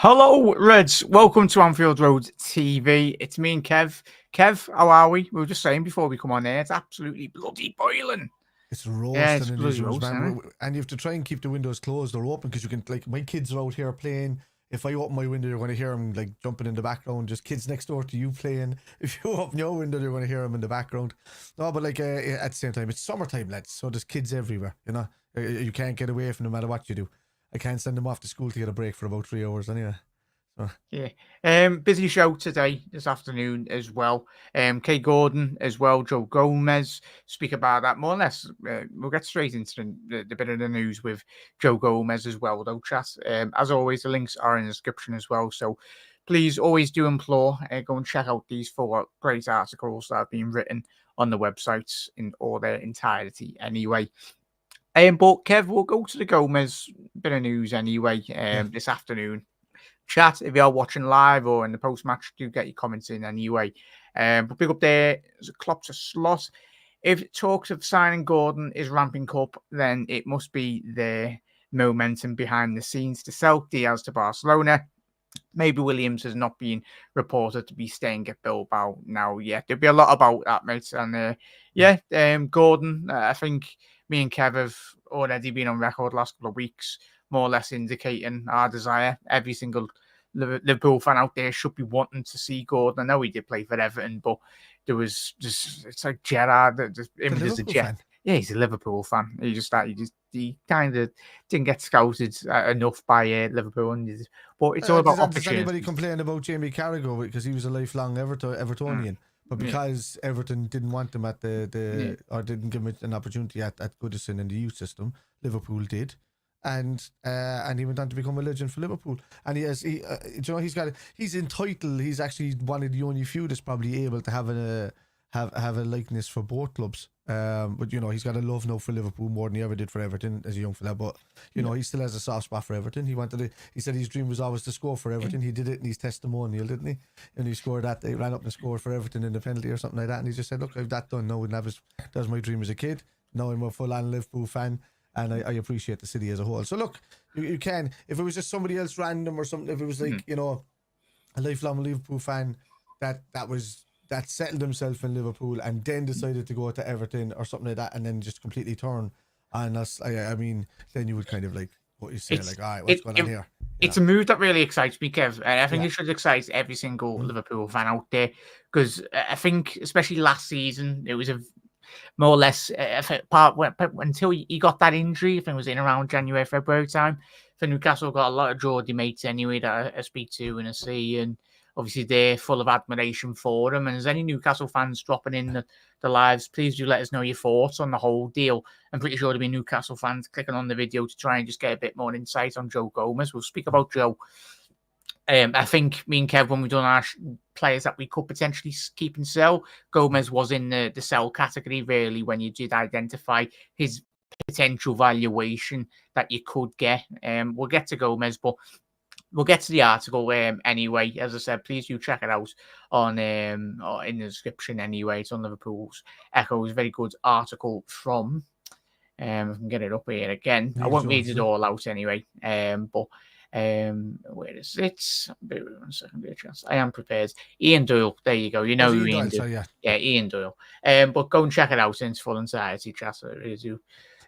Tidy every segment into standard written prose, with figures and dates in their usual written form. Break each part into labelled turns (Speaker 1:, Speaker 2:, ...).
Speaker 1: Hello, Reds. Welcome to Anfield Road TV. It's me and Kev. Kev, how are we? We were just saying before we come on there, it's absolutely bloody boiling.
Speaker 2: It's roasting
Speaker 1: Yeah, it's
Speaker 2: in
Speaker 1: bloody
Speaker 2: these rooms,
Speaker 1: roasting,
Speaker 2: man. And you have to try and keep the windows closed or open because you can, like, my kids are out here playing. If I open my window, you're going to hear them, like, jumping in the background. Just kids next door to you playing. If you open your window, you're going to hear them in the background. No, but, like, at the same time, it's summertime, lads. So there's kids everywhere, you know. You can't get away from them no matter what you do. I can't send them off to school to get a break for about 3 hours anyway.
Speaker 1: Yeah. Busy show today, this afternoon as well. Gordan as well, Joe Gomez. Speak about that more or less. We'll get straight into the bit of the news with Joe Gomez as well, though, chat. As always, the links are in the description as well. So please always do implore, go and check out these 4 great articles that have been written on the websites in all their entirety anyway. But Kev, we'll go to the Gomez bit of news anyway this afternoon. Chat, if you're watching live or in the post-match, do get your comments in anyway. But big up there, Klopp's a slot. If talks of signing Gordan is ramping up, then it must be the momentum behind the scenes to sell Diaz to Barcelona. Maybe Williams has not been reported to be staying at Bilbao now yet. There'll be a lot about that, mate. And Gordan, I think me and Kev have already been on record last couple of weeks, more or less indicating our desire. Every single Liverpool fan out there should be wanting to see Gordan. I know he did play for Everton, but there was just, it's like Gerrard, the image as a Jet. Yeah, he's a Liverpool fan. He kind of didn't get scouted enough by Liverpool. But it's all about opportunity.
Speaker 2: Does anybody complain about Jamie Carragher because he was a lifelong Evertonian? But because Everton didn't want him at or didn't give him an opportunity at Goodison in the youth system, Liverpool did. And he went on to become a legend for Liverpool. And he's entitled. He's actually one of the only few that's probably able to have a likeness for both clubs. But he's got a love now for Liverpool more than he ever did for Everton as a young fella. But he still has a soft spot for Everton. He said his dream was always to score for Everton. He did it in his testimonial, didn't he? And he scored that. He ran up and scored for Everton in the penalty or something like that. And he just said, "Look, I've that done now." And that was my dream as a kid. Now I'm a full-on Liverpool fan. And I appreciate the city as a whole. So look, you can, if it was just somebody else random or something, if it was like, a lifelong Liverpool fan that settled himself in Liverpool and then decided to go to Everton or something like that and then just completely turn on us, then you would kind of like, what you say, like, all right, what's going on here?
Speaker 1: It's a move that really excites me, Kev. And I think it should excite every single Liverpool fan out there. Because I think, especially last season, it was a more or less until he got that injury. I think it was in around January, February time. For Newcastle, got a lot of Geordie mates anyway that I speak to and I see, and obviously they're full of admiration for him. And as any Newcastle fans dropping in the lives, please do let us know your thoughts on the whole deal. I'm pretty sure there'll be Newcastle fans clicking on the video to try and just get a bit more insight on Joe Gomez. We'll speak about Joe. I think me and Kev, when we've done our players that we could potentially keep and sell, Gomez was in the sell category, really, when you did identify his potential valuation that you could get. We'll get to Gomez, but we'll get to the article anyway. As I said, please do check it out on or in the description anyway. It's on Liverpool's Echo's very good article from. I can get it up here again. I won't read it all out anyway. But where is it? Wait 1 second, I am prepared. Ian Doyle, there you go. You know who Ian Doyle. Yeah, Ian Doyle. But go and check it out in its full entirety, chat. I really do.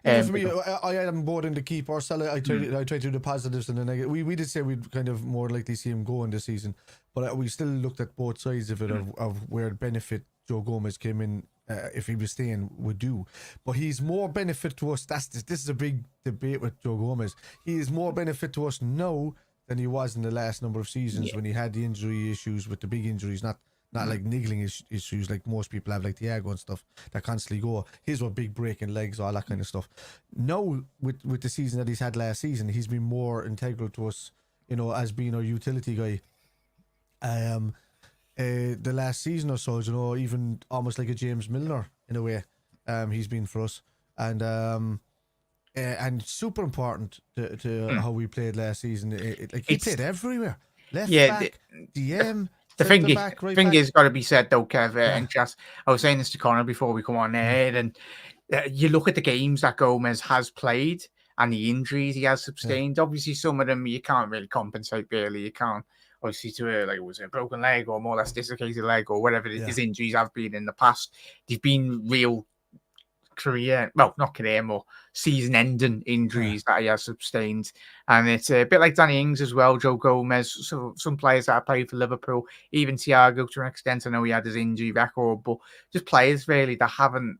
Speaker 2: For me, I am bored in the keep or sell it. I try to do the positives and the negatives. We did say we'd kind of more likely see him go in this season, but we still looked at both sides of it of where the benefit Joe Gomez came in. If he was staying, would do, but he's more benefit to us. This is a big debate with Joe Gomez. He is more benefit to us now than he was in the last number of seasons when he had the injury issues with the big injuries, not like niggling issues like most people have, like Thiago and stuff that constantly go. His were big breaking legs, all that kind of stuff. Now with the season that he's had last season, he's been more integral to us, as being our utility guy. The last season or so, even almost like a James Milner in a way, he's been for us, and super important to how we played last season. He played everywhere, left back, DM.
Speaker 1: The thing is got to be said though, Kev, and just I was saying this to Connor before we come on air, and you look at the games that Gomez has played, and the injuries he has sustained. Obviously, some of them you can't really compensate. Really, you can't. Obviously, to like it was a broken leg or more or less dislocated leg or whatever his injuries have been in the past. They've been real not career, more season-ending injuries that he has sustained, and it's a bit like Danny Ings as well, Joe Gomez. So some players that have played for Liverpool, even Thiago to an extent. I know he had his injury record, but just players really that haven't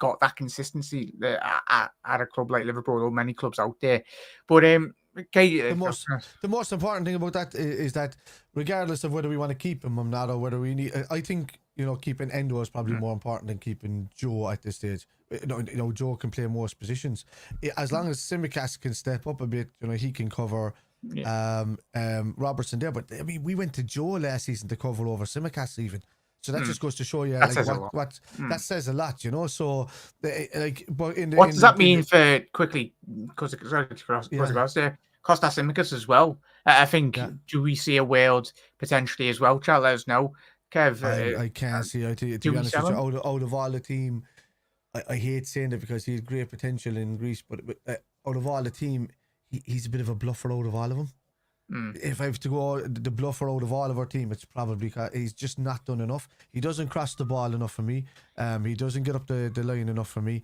Speaker 1: got that consistency at a club like Liverpool or many clubs out there. But okay,
Speaker 2: the most important thing about that is that regardless of whether we want to keep him or not, or whether we need, I think keeping Endo is probably more important than keeping Joe at this stage. Joe can play most positions as long as Tsimikas can step up a bit. He can cover Robertson there. But I mean, we went to Joe last season to cover over Tsimikas even. So that just goes to show you that says a lot, So, but
Speaker 1: what does that mean for quickly? Because across there, Kostas Tsimikas as well. I think. Do we see a world potentially as well? Chat, let us know, Kev.
Speaker 2: I can't see. To be honest with you, out of all the team, I hate saying it because he had great potential in Greece, but out of all the team, he's a bit of a bluffer out of all of them. If I have to go the bluffer out of all of our team, it's probably he's just not done enough. He doesn't cross the ball enough for me. He doesn't get up the line enough for me.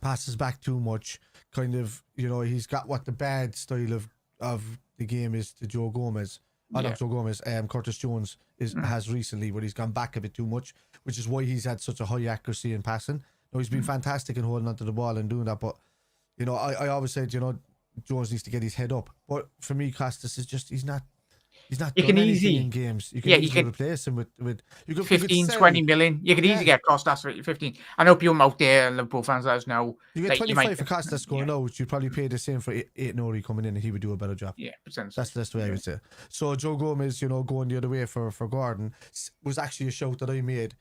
Speaker 2: Passes back too much. Kind of, he's got what the bad style of the game is to Joe Gomez. Not Joe Gomez. Curtis Jones has recently, where he's gone back a bit too much, which is why he's had such a high accuracy in passing. He's been fantastic in holding onto the ball and doing that, but I always said Jones needs to get his head up. But for me, Kostas is just he's not you done anything in games. You can replace him with
Speaker 1: 15, 20 million. You could easily get Kostas for 15. I know people out there, Liverpool fans, let us know.
Speaker 2: You get 25 for Kostas going out. You'd probably pay the same for 8 Nori coming in, and he would do a better job.
Speaker 1: Yeah,
Speaker 2: that's the way I would say. So Joe Gomez, going the other way for Gordan was actually a shout that I made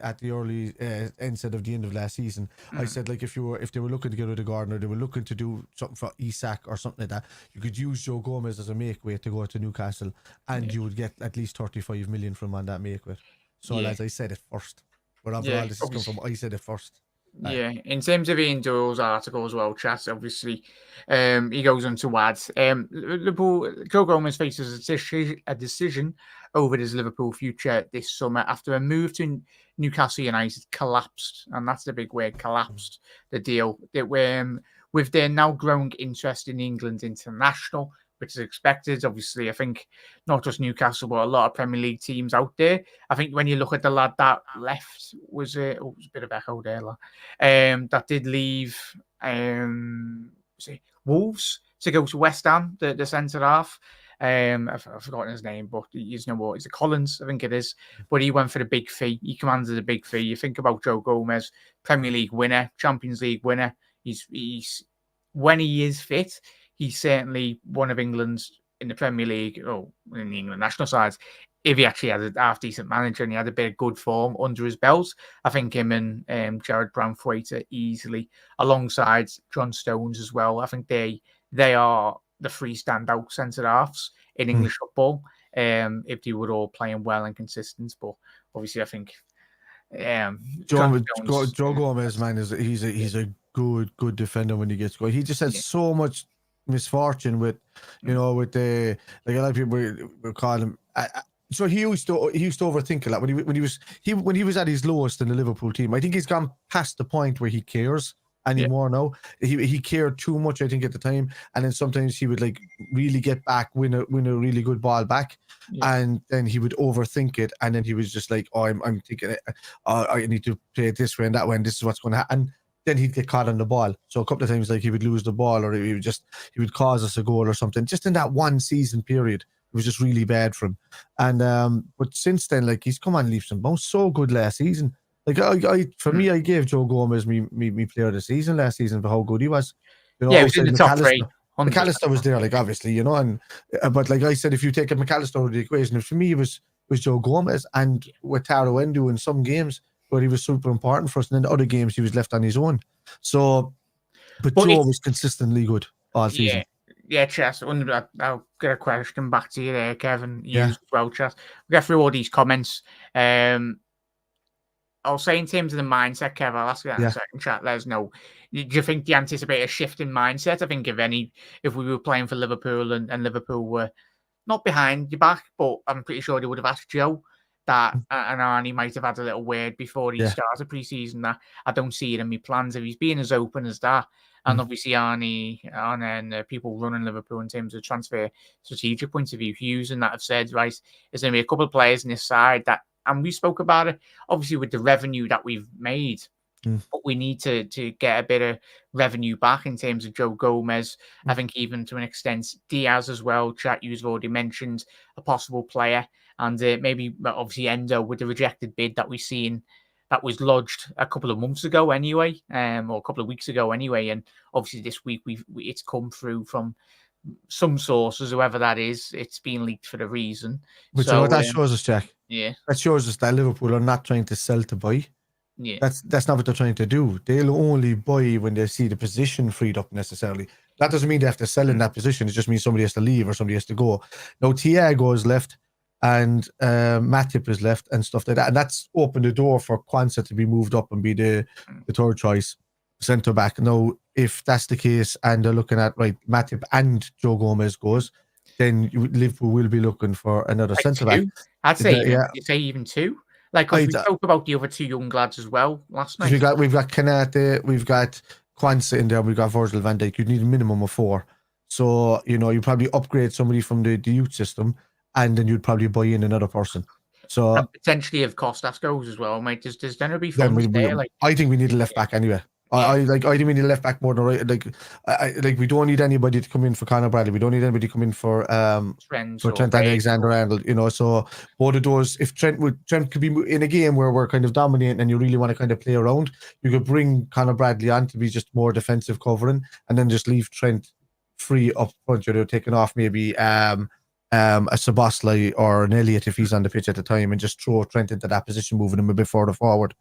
Speaker 2: at the early instead of the end of last season. I said, like, if they were looking to get rid of Gordan, or they were looking to do something for Isak or something like that, you could use Joe Gomez as a make weight to go to Newcastle, and you would get at least 35 million from him on that make weight. So as I said it first, wherever all this has come from, I said it first.
Speaker 1: Yeah, in terms of Ian Doyle's article as well, chat, obviously, he goes on to add, Liverpool, Joe Gomez faces a decision over his Liverpool future this summer after a move to Newcastle United collapsed, and that's the big word, collapsed the deal. With their now growing interest in England international, which is expected. Obviously, I think not just Newcastle, but a lot of Premier League teams out there. I think when you look at the lad that left, was it was a bit of echo there, that did leave Wolves to go to West Ham, the centre half. I've forgotten his name, but you know what? Is it Collins? I think it is. But he went for the big fee. He commanded a big fee. You think about Joe Gomez, Premier League winner, Champions League winner. He's when he is fit, he's certainly one of England's in the Premier League, in the England national sides. If he actually had a half-decent manager and he had a bit of good form under his belt, I think him and Jared Brandthwaite easily, alongside John Stones as well. I think they are the three standout centre-halves in English football, if they were all playing well and consistent. But obviously, I think
Speaker 2: Joe Gomez, man, he's a good defender when he gets going. He just has so much misfortune with with the, like, a lot of people will call him. So he used to overthink a lot when he was at his lowest in the Liverpool team. I think he's gone past the point where he cares anymore now. He cared too much, I think, at the time, and then sometimes he would like really get back, win a really good ball back, and then he would overthink it, and then he was just like, I'm thinking, I need to play it this way and that way, and this is what's going to happen. And then he'd get caught on the ball. So a couple of times, like, he would lose the ball, or he would cause us a goal or something. Just in that one season period, it was just really bad for him. And but since then, like, he's come on leaps and bounds. So good last season. Like, I gave Joe Gomez me player of the season last season for how good he was.
Speaker 1: He was in the top three.
Speaker 2: McAllister was there, like, obviously, and but like I said, if you take a McAllister out of the equation, for me it was Joe Gomez, and with Taro Endo in some games where he was super important for us, and in the other games he was left on his own. So, but Joe was consistently good all season.
Speaker 1: Yeah, Chess. I'll get a question back to you there, Kevin. You as well, Chess. We'll get through all these comments. I'll say in terms of the mindset, Kev, I'll ask you that in a second chat. Let us know. Do you think you anticipate a shift in mindset? I think if we were playing for Liverpool and Liverpool were not behind your back, but I'm pretty sure they would have asked Joe that, and Arnie might have had a little word before he started pre-season that I don't see it in my plans. If he's being as open as that, and obviously Arnie and people running Liverpool in terms of transfer strategic point of view, Hughes and that have said, right, there's going to be a couple of players on this side that, and we spoke about it, obviously with the revenue that we've made, but we need to get a bit of revenue back in terms of Joe Gomez. I think even to an extent, Diaz as well. Chat, you've already mentioned a possible player. And maybe, obviously, Endo with the rejected bid that we've seen that was lodged a couple of months ago anyway, or a couple of weeks ago anyway. And obviously this week it's come through from some sources, whoever that is. It's been leaked for a reason.
Speaker 2: But so, you know what that shows us, Jack?
Speaker 1: Yeah.
Speaker 2: That shows us that Liverpool are not trying to sell to buy.
Speaker 1: Yeah.
Speaker 2: That's not what they're trying to do. They'll only buy when they see the position freed up necessarily. That doesn't mean they have to sell in that position. It just means somebody has to leave or somebody has to go. Now, Thiago is left and Matip is left and stuff like that. And that's opened the door for Kwanzaa to be moved up and be the third choice centre back. Now, if that's the case and they're looking at, right, Matip and Joe Gomez goes, then Liverpool will be looking for another centre back.
Speaker 1: I'd say even two. Like, because we spoke about the other two young lads as well last night.
Speaker 2: We've got Kanate, we've got Kwanzaa in there, we've got Virgil van Dijk. You'd need a minimum of 4. So, you know, you probably upgrade somebody from the youth system and then you'd probably buy in another person. So
Speaker 1: and potentially if Kostas goes as well, mate, there's going to be funds there. Like,
Speaker 2: I think we need a left back anyway. I think we need a left back more than right. Like we don't need anybody to come in for Conor Bradley. We don't need anybody to come in for Trent Alexander-Arnold. You know, so both of those. If Trent could be in a game where we're kind of dominating and you really want to kind of play around, you could bring Conor Bradley on to be just more defensive covering, and then just leave Trent free up front. You know, taking off maybe a Szoboszlai or an Elliott if he's on the pitch at the time, and just throw Trent into that position, moving him a bit further forward.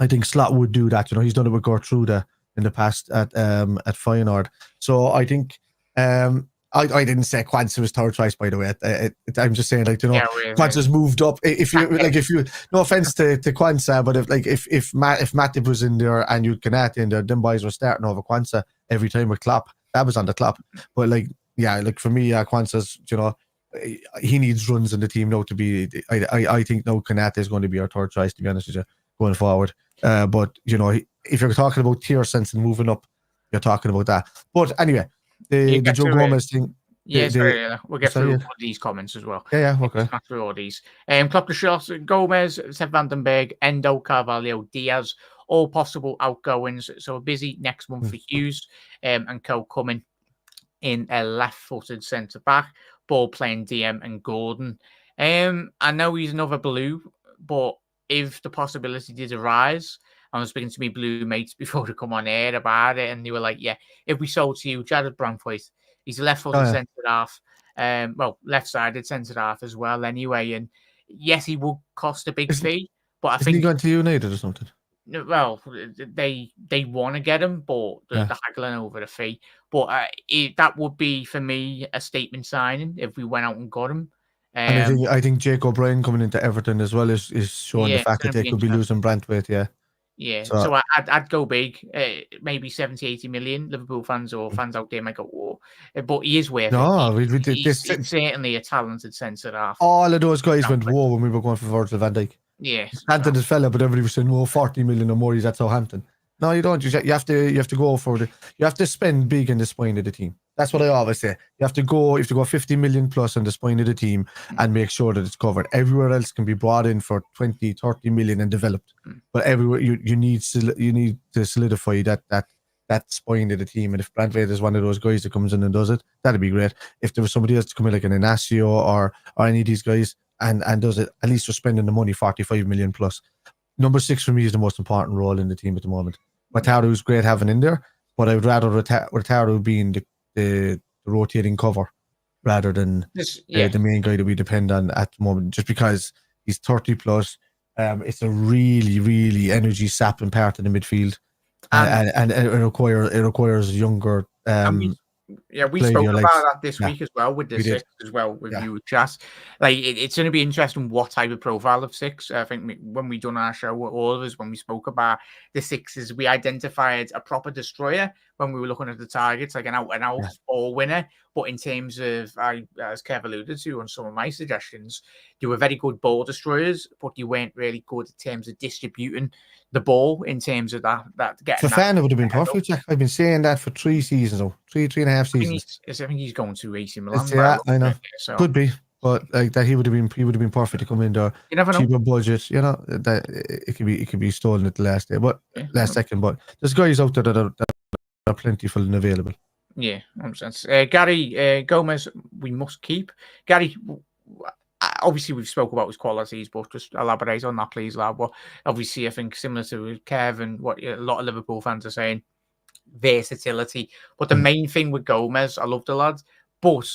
Speaker 2: I think Slot would do that. You know, he's done it with Gertruda in the past at Feyenoord. So I think I didn't say Kwanzaa was third choice, by the way. I'm just saying, like, you know, Kwanzaa's moved up. If you no offense to Kwanzaa, but if Matip was in there and you Kanate in there, them boys were starting over Kwanzaa every time with Klopp. That was on the Klopp. But like for me, Kwanzaa's, you know, he needs runs in the team now to be. I think now Kanate is going to be our third choice, to be honest with you, going forward. But you know, if you're talking about tier sense and moving up, you're talking about that. But anyway, the Joe Gomez thing.
Speaker 1: We'll get through all these comments as well.
Speaker 2: Okay.
Speaker 1: Back through all these. Klopp the shots. Gomez, Seth Vandenberg, Endo, Carvalho, Diaz, all possible outgoings. So a busy next month for Hughes and co coming in a left-footed centre back, ball playing DM and Gordan. I know he's another blue, but if the possibility did arise, I was speaking to me blue mates before to come on air about it, and they were like, "Yeah, if we sold to you, Jared Branthwaite, he's a left-footed centre half, left-sided centre half as well, anyway. And yes, he will cost a big fee, but I think
Speaker 2: he going to United or something.
Speaker 1: Well, they want to get him, but they're haggling over the fee. But that would be for me a statement signing if we went out and got him.
Speaker 2: And I think Jake O'Brien coming into Everton as well is showing the fact that they could be losing Branthwaite.
Speaker 1: So I'd go big, maybe 70-80 million. Liverpool fans or fans out there might go, "Whoa," but he is worth it. He's certainly a talented centre half.
Speaker 2: All of those guys went whoa when we were going for Virgil van Dijk.
Speaker 1: Yes,
Speaker 2: talented fella, but everybody was saying, "Oh, 40 million or more, he's at Southampton." No, you don't. You have to go for it. You have to spend big in the spine of the team. That's what I always say. You have to go 50 million plus on the spine of the team and make sure that it's covered. Everywhere else can be brought in for 20, 30 million and developed. But everywhere you need to solidify that spine of the team. And if Branthwaite is one of those guys that comes in and does it, that'd be great. If there was somebody else to come in like an Inacio or any of these guys and does it, at least we're spending the money, 45 million plus. Number 6 for me is the most important role in the team at the moment. Wataru's great having in there, but I would rather Wataru being the rotating cover rather than the main guy that we depend on at the moment, just because he's 30 plus. It's a really, really energy sapping part of the midfield, and it requires younger.
Speaker 1: Yeah, we
Speaker 2: Play
Speaker 1: spoke
Speaker 2: your
Speaker 1: about
Speaker 2: legs.
Speaker 1: that this
Speaker 2: Yeah,
Speaker 1: week as well with the
Speaker 2: we did.
Speaker 1: six as well with
Speaker 2: Yeah.
Speaker 1: you, Chas. Like it's going to be interesting what type of profile of six. I think when we done our show, all of us when we spoke about the sixes, we identified a proper destroyer when we were looking at the targets, like an out and out ball winner. But in terms of, as Kev alluded to on some of my suggestions, you were very good ball destroyers, but you weren't really good in terms of distributing the ball in terms of that getting.
Speaker 2: Fofana would have been perfect, Jack. I've been saying that for 3 seasons, though. Three and a half seasons.
Speaker 1: I think he's going to AC Milan.
Speaker 2: Yeah, I know.
Speaker 1: So.
Speaker 2: Could be, but like that, he would have been perfect to come in there.
Speaker 1: You never know.
Speaker 2: Cheaper budget, you know. That it could be stolen at the last day, but last second. But there's guys out there that are plentiful and available.
Speaker 1: Yeah, makes sense. Gary Gomez, we must keep. Gary, obviously we've spoke about his qualities, but just elaborate on that, please, lad. Well, obviously, I think similar to Kev and what a lot of Liverpool fans are saying, versatility. But the main thing with Gomez, I love the lad, but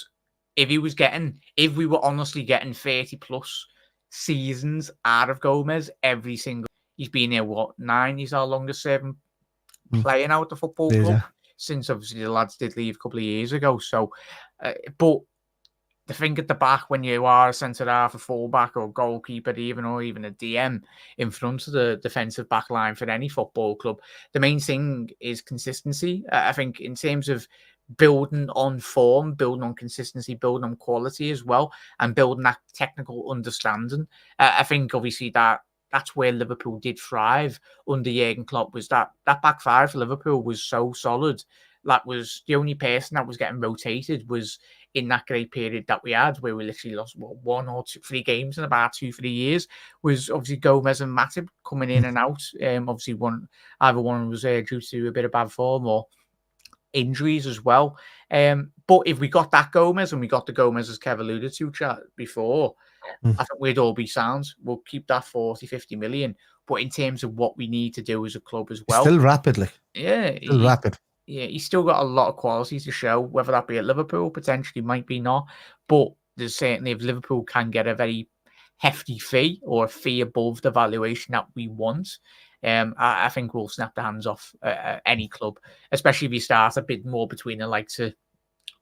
Speaker 1: if we were honestly getting 30 plus seasons out of Gomez every single, he's been here, 9? He's our longest serving playing out the football club since obviously the lads did leave a couple of years ago. So, but the thing at the back when you are a centre half, a fullback, or goalkeeper, or even a DM in front of the defensive back line for any football club, the main thing is consistency. I think in terms of building on form, building on consistency, building on quality as well, and building that technical understanding. I think obviously that's where Liverpool did thrive under Jurgen Klopp, was that back five for Liverpool was so solid. That was the only person that was getting rotated was in that great period that we had, where we literally lost 1 or 2, 3 games in about 2-3 years, was obviously Gomez and Matip coming in and out. Obviously either one was due to a bit of bad form or injuries as well. But if we got that Gomez and we got the Gomez, as Kev alluded to before, I think we'd all be sound. We'll keep that 40-50 million. But in terms of what we need to do as a club as well.
Speaker 2: Still rapidly.
Speaker 1: Yeah.
Speaker 2: Rapid.
Speaker 1: Yeah, he's still got a lot of qualities to show, whether that be at Liverpool, potentially might be not. But there's certainly, if Liverpool can get a very hefty fee or a fee above the valuation that we want, I think we'll snap the hands off any club, especially if you start a bit more between the likes of,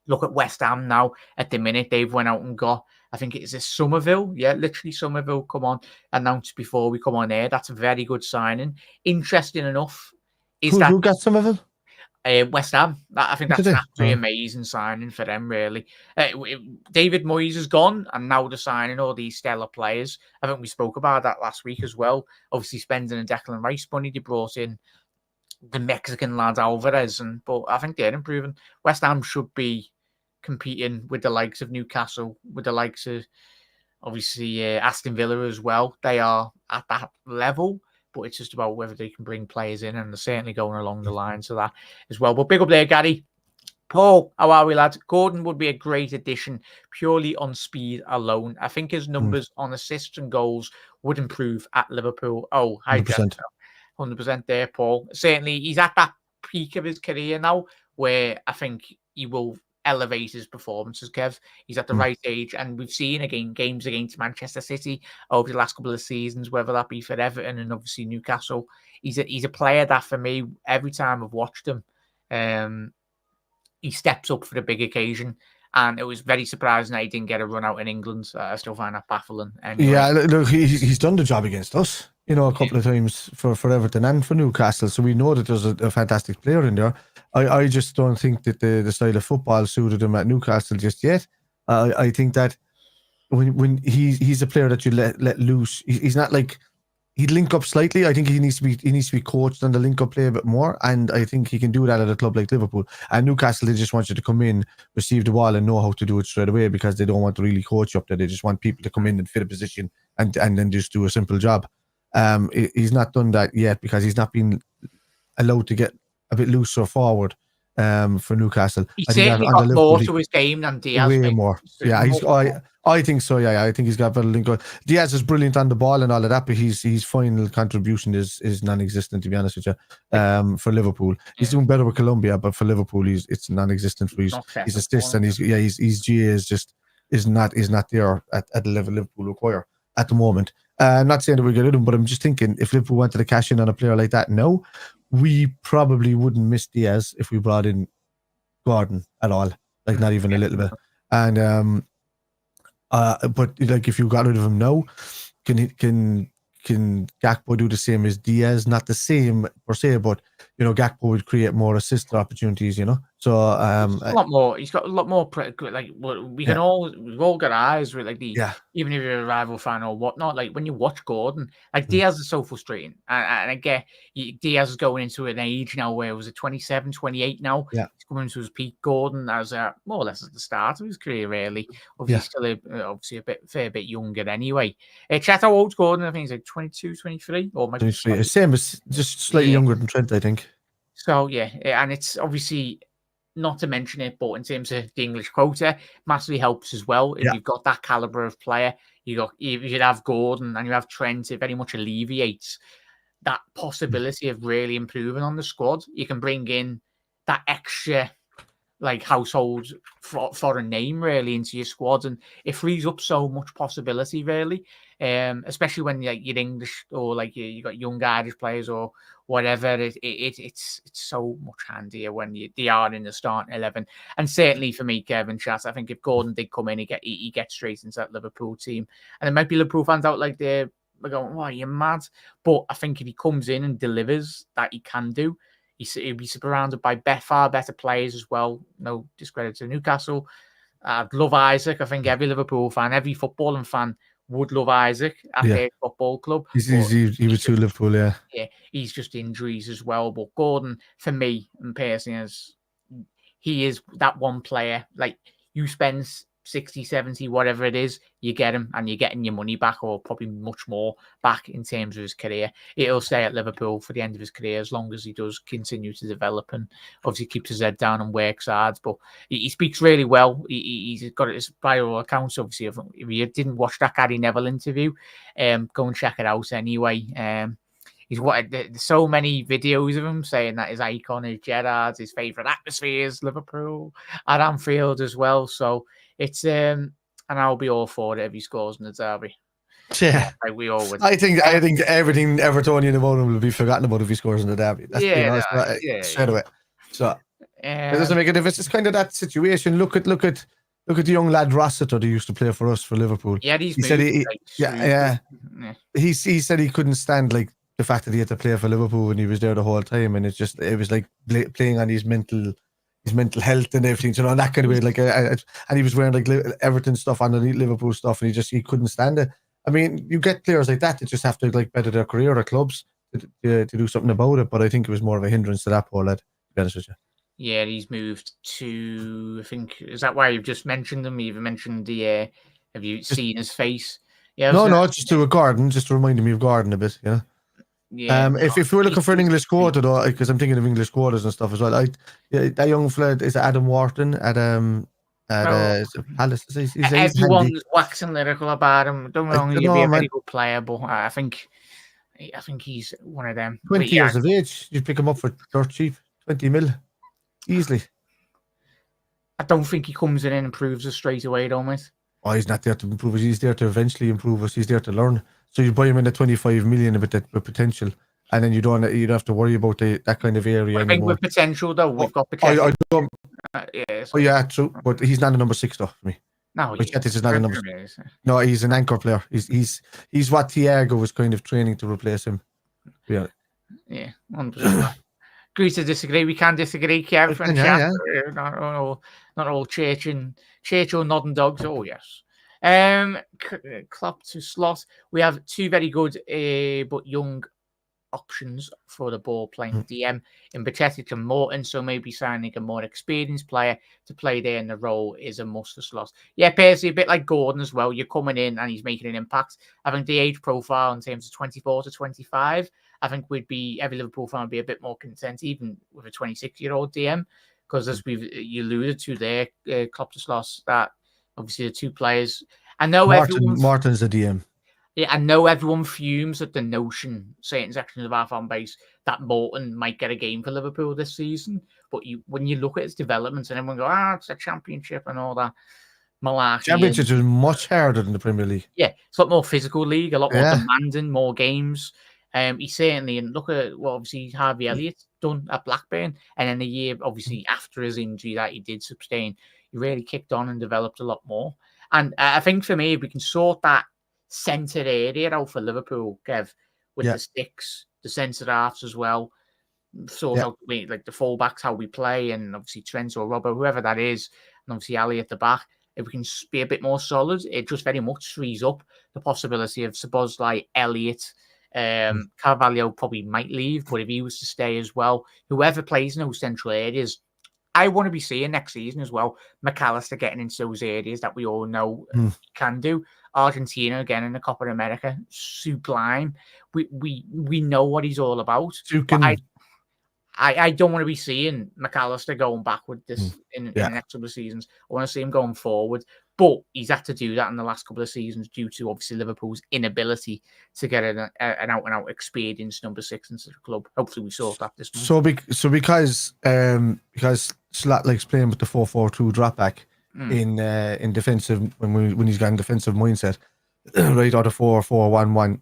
Speaker 1: look at West Ham now. At the minute, they've went out and got, I think it is a Somerville. Yeah, literally Somerville come on, announced before we come on air. That's a very good signing. Interesting enough.
Speaker 2: Who got Somerville?
Speaker 1: West Ham. I think that's an absolutely amazing signing for them, really. David Moyes is gone, and now they're signing all these stellar players. I think we spoke about that last week as well. Obviously, spending a Declan Rice money, they brought in the Mexican lad Alvarez, but I think they're improving. West Ham should be competing with the likes of Newcastle, with the likes of obviously Aston Villa as well. They are at that level. But it's just about whether they can bring players in, and they're certainly going along the lines of that as well. But big up there, Gary. Paul, how are we, lads? Gordan would be a great addition purely on speed alone. I think his numbers on assists and goals would improve at Liverpool. Oh, hi, 100%. 100% there, Paul. Certainly, he's at that peak of his career now where I think he will elevate his performances, Kev. He's at the right age, and we've seen games against Manchester City over the last couple of seasons, whether that be for Everton and obviously Newcastle. He's a player that for me, every time I've watched him, he steps up for the big occasion. And it was very surprising that he didn't get a run out in England. I still find that baffling. Anyway.
Speaker 2: Yeah, look, he's done the job against us, a couple of times for Everton and for Newcastle. So we know that there's a fantastic player in there. I just don't think that the style of football suited him at Newcastle just yet. I think that when he's a player that you let loose, he's not like, he'd link up slightly. I think he needs to be coached on the link up play a bit more, and I think he can do that at a club like Liverpool. And Newcastle, they just want you to come in, receive the ball, and know how to do it straight away, because they don't want to really coach you up there. They just want people to come in and fit a position and then just do a simple job. He's not done that yet because he's not been allowed to get a bit looser forward for Newcastle.
Speaker 1: He's certainly got more to his game than Diaz.
Speaker 2: Way more. Yeah, I think so. Yeah, I think he's got better link. Diaz is brilliant on the ball and all of that, but his final contribution is non-existent, to be honest with you. For Liverpool, he's doing better with Colombia, but for Liverpool, it's non-existent for his assists, and his GA is not there at the level Liverpool require at the moment. I'm not saying that we're good at him, but I'm just thinking if Liverpool wanted to cash in on a player like that, no, we probably wouldn't miss Diaz if we brought in Gordan at all. like not even a little bit. And but like if you got rid of him now, can Gakpo do the same as Diaz? Not the same per se, but Gakpo would create more assist opportunities. So
Speaker 1: a lot more. He's got a lot more. Like we've all got eyes with even if you're a rival fan or whatnot. Like when you watch Gordan, like Diaz is so frustrating, and I get Diaz is going into an age now where was it 27, 28 now.
Speaker 2: Yeah,
Speaker 1: he's coming into his peak. Gordan as more or less at the start of his career, really. Obviously, still obviously a fair bit younger anyway. Chat how old's Gordan? I think he's like 22, 23, or maybe
Speaker 2: same as just slightly younger than Trent, I think.
Speaker 1: So and it's obviously. Not to mention it, but in terms of the English quota, massively helps as well. If you've got that caliber of player, you should have Gordan and you have Trent. It very much alleviates that possibility of really improving on the squad. You can bring in that extra household foreign name really into your squad, and it frees up so much possibility really. Especially when you're English or you got young Irish players or whatever. It's so much handier when they are in the starting 11. And certainly for me, Kevin Chat, I think if Gordan did come in, he gets straight into that Liverpool team, and there might be Liverpool fans out they're going, "Why, you're mad?" But I think if he comes in and delivers that he can do. He'll be surrounded by far better players as well. No discredit to Newcastle. I'd love Isaac. I think every Liverpool fan, every footballing fan would love Isaac at their football club.
Speaker 2: He was too Liverpool, yeah.
Speaker 1: Yeah, he's just injuries as well. But Gordan, for me, and personally, he is that one player. Like you spend 60, 70, whatever it is, you get him and you're getting your money back or probably much more back in terms of his career. He'll stay at Liverpool for the end of his career as long as he does continue to develop and obviously keeps his head down and works hard. But he speaks really well. He's got his bio accounts. Obviously, if you didn't watch that Gary Neville interview, go and check it out anyway. He's there's so many videos of him saying that his icon is Gerrard, his favourite atmosphere is Liverpool at Anfield as well. So it's and I'll be all for it if he scores in the derby.
Speaker 2: Yeah,
Speaker 1: like we all would.
Speaker 2: I think everything Evertonian about him will be forgotten about if he scores in the derby. That's straight away. So it doesn't make a difference. It's kind of that situation. Look at the young lad Rossiter who used to play for us for Liverpool.
Speaker 1: Yeah,
Speaker 2: he said he said he couldn't stand the fact that he had to play for Liverpool when he was there the whole time, and it was like playing on his mental health and everything, and that kind of way. And he was wearing Everton stuff underneath Liverpool stuff, and he couldn't stand it. I mean, you get players like that just have to better their career or clubs to do something about it. But I think it was more of a hindrance to that poor lad, to be honest with you.
Speaker 1: Yeah, he's moved to. I think is that why you've just mentioned him? You've mentioned the. Have you seen his face? Yeah.
Speaker 2: No, just to a Gordan, just to remind me of Gordan a bit. Yeah.
Speaker 1: Yeah.
Speaker 2: If we're looking for an English quota though, because I'm thinking of English quotas and stuff as well. That young fella is Adam Wharton at Palace.
Speaker 1: Everyone's waxing lyrical about him. Don't wrong, he'd be a very good player, but I think he's one of them.
Speaker 2: 20 years of age, you pick him up for dirt cheap, 20 mil, easily.
Speaker 1: I don't think he comes in and improves us straight away, though, mate.
Speaker 2: Oh, he's not there to improve us. He's there to eventually improve us. He's there to learn. So you buy him in at 25 million with potential, and then you don't have to worry about that kind of area anymore. I think
Speaker 1: with potential, though, we've got potential.
Speaker 2: I don't. Yeah, true. But he's not a number 6, though, for me.
Speaker 1: No,
Speaker 2: this is not a number 6. No, he's an anchor player. He's what Thiago was kind of training to replace him.
Speaker 1: Yeah, 100%. Agree to disagree. We can disagree, Kev. Not all church or nodding dogs. Oh yes. Klopp to Slot. We have two very good but young options for the ball playing DM in Pathetic and Morton, so maybe signing a more experienced player to play there in the role is a must for Slot. Yeah, personally, a bit like Gordan as well. You're coming in and he's making an impact. I think the age profile in terms of 24 to 25, I think every Liverpool fan would be a bit more content, even with a 26-year-old DM, because as you alluded to there, Klopp to Slot, that obviously the two players. I know
Speaker 2: Martin's a DM.
Speaker 1: Yeah, I know everyone fumes at the notion, certain sections of our fan base, that Morton might get a game for Liverpool this season. But when you look at his developments and everyone go, it's a championship and all that malarkey.
Speaker 2: Championship is much harder than the Premier League.
Speaker 1: Yeah, it's a lot more physical league, a lot more demanding, more games. He certainly, and look at obviously Harvey Elliott's done at Blackburn, and then a year obviously after his injury that he did sustain, he really kicked on and developed a lot more. And I think for me, if we can sort that centre area out for Liverpool, Kev, with the sticks, the centre halves as well, sort out like the fullbacks, how we play, and obviously Trent or Robbo, whoever that is, and obviously Ali at the back. If we can be a bit more solid, it just very much frees up the possibility of Szoboszlai, Elliott, Carvalho probably might leave, but if he was to stay as well, whoever plays in those central areas, I want to be seeing next season as well, McAllister getting into those areas that we all know he can do. Argentina again in the Copa America, sublime. We know what he's all about. I don't want to be seeing McAllister going backward in the next couple of seasons. I want to see him going forward. But he's had to do that in the last couple of seasons due to obviously Liverpool's inability to get an out-and-out experienced number 6 into the club. Hopefully we sort that this month.
Speaker 2: So because Slatlik's playing with the 4-4-2 drop back in defensive when he's got in defensive mindset, right, or the 4-4-1-1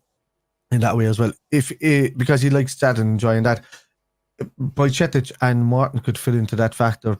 Speaker 2: in that way as well. Because he likes that and enjoying that. Bajcetic and Martin could fit into that factor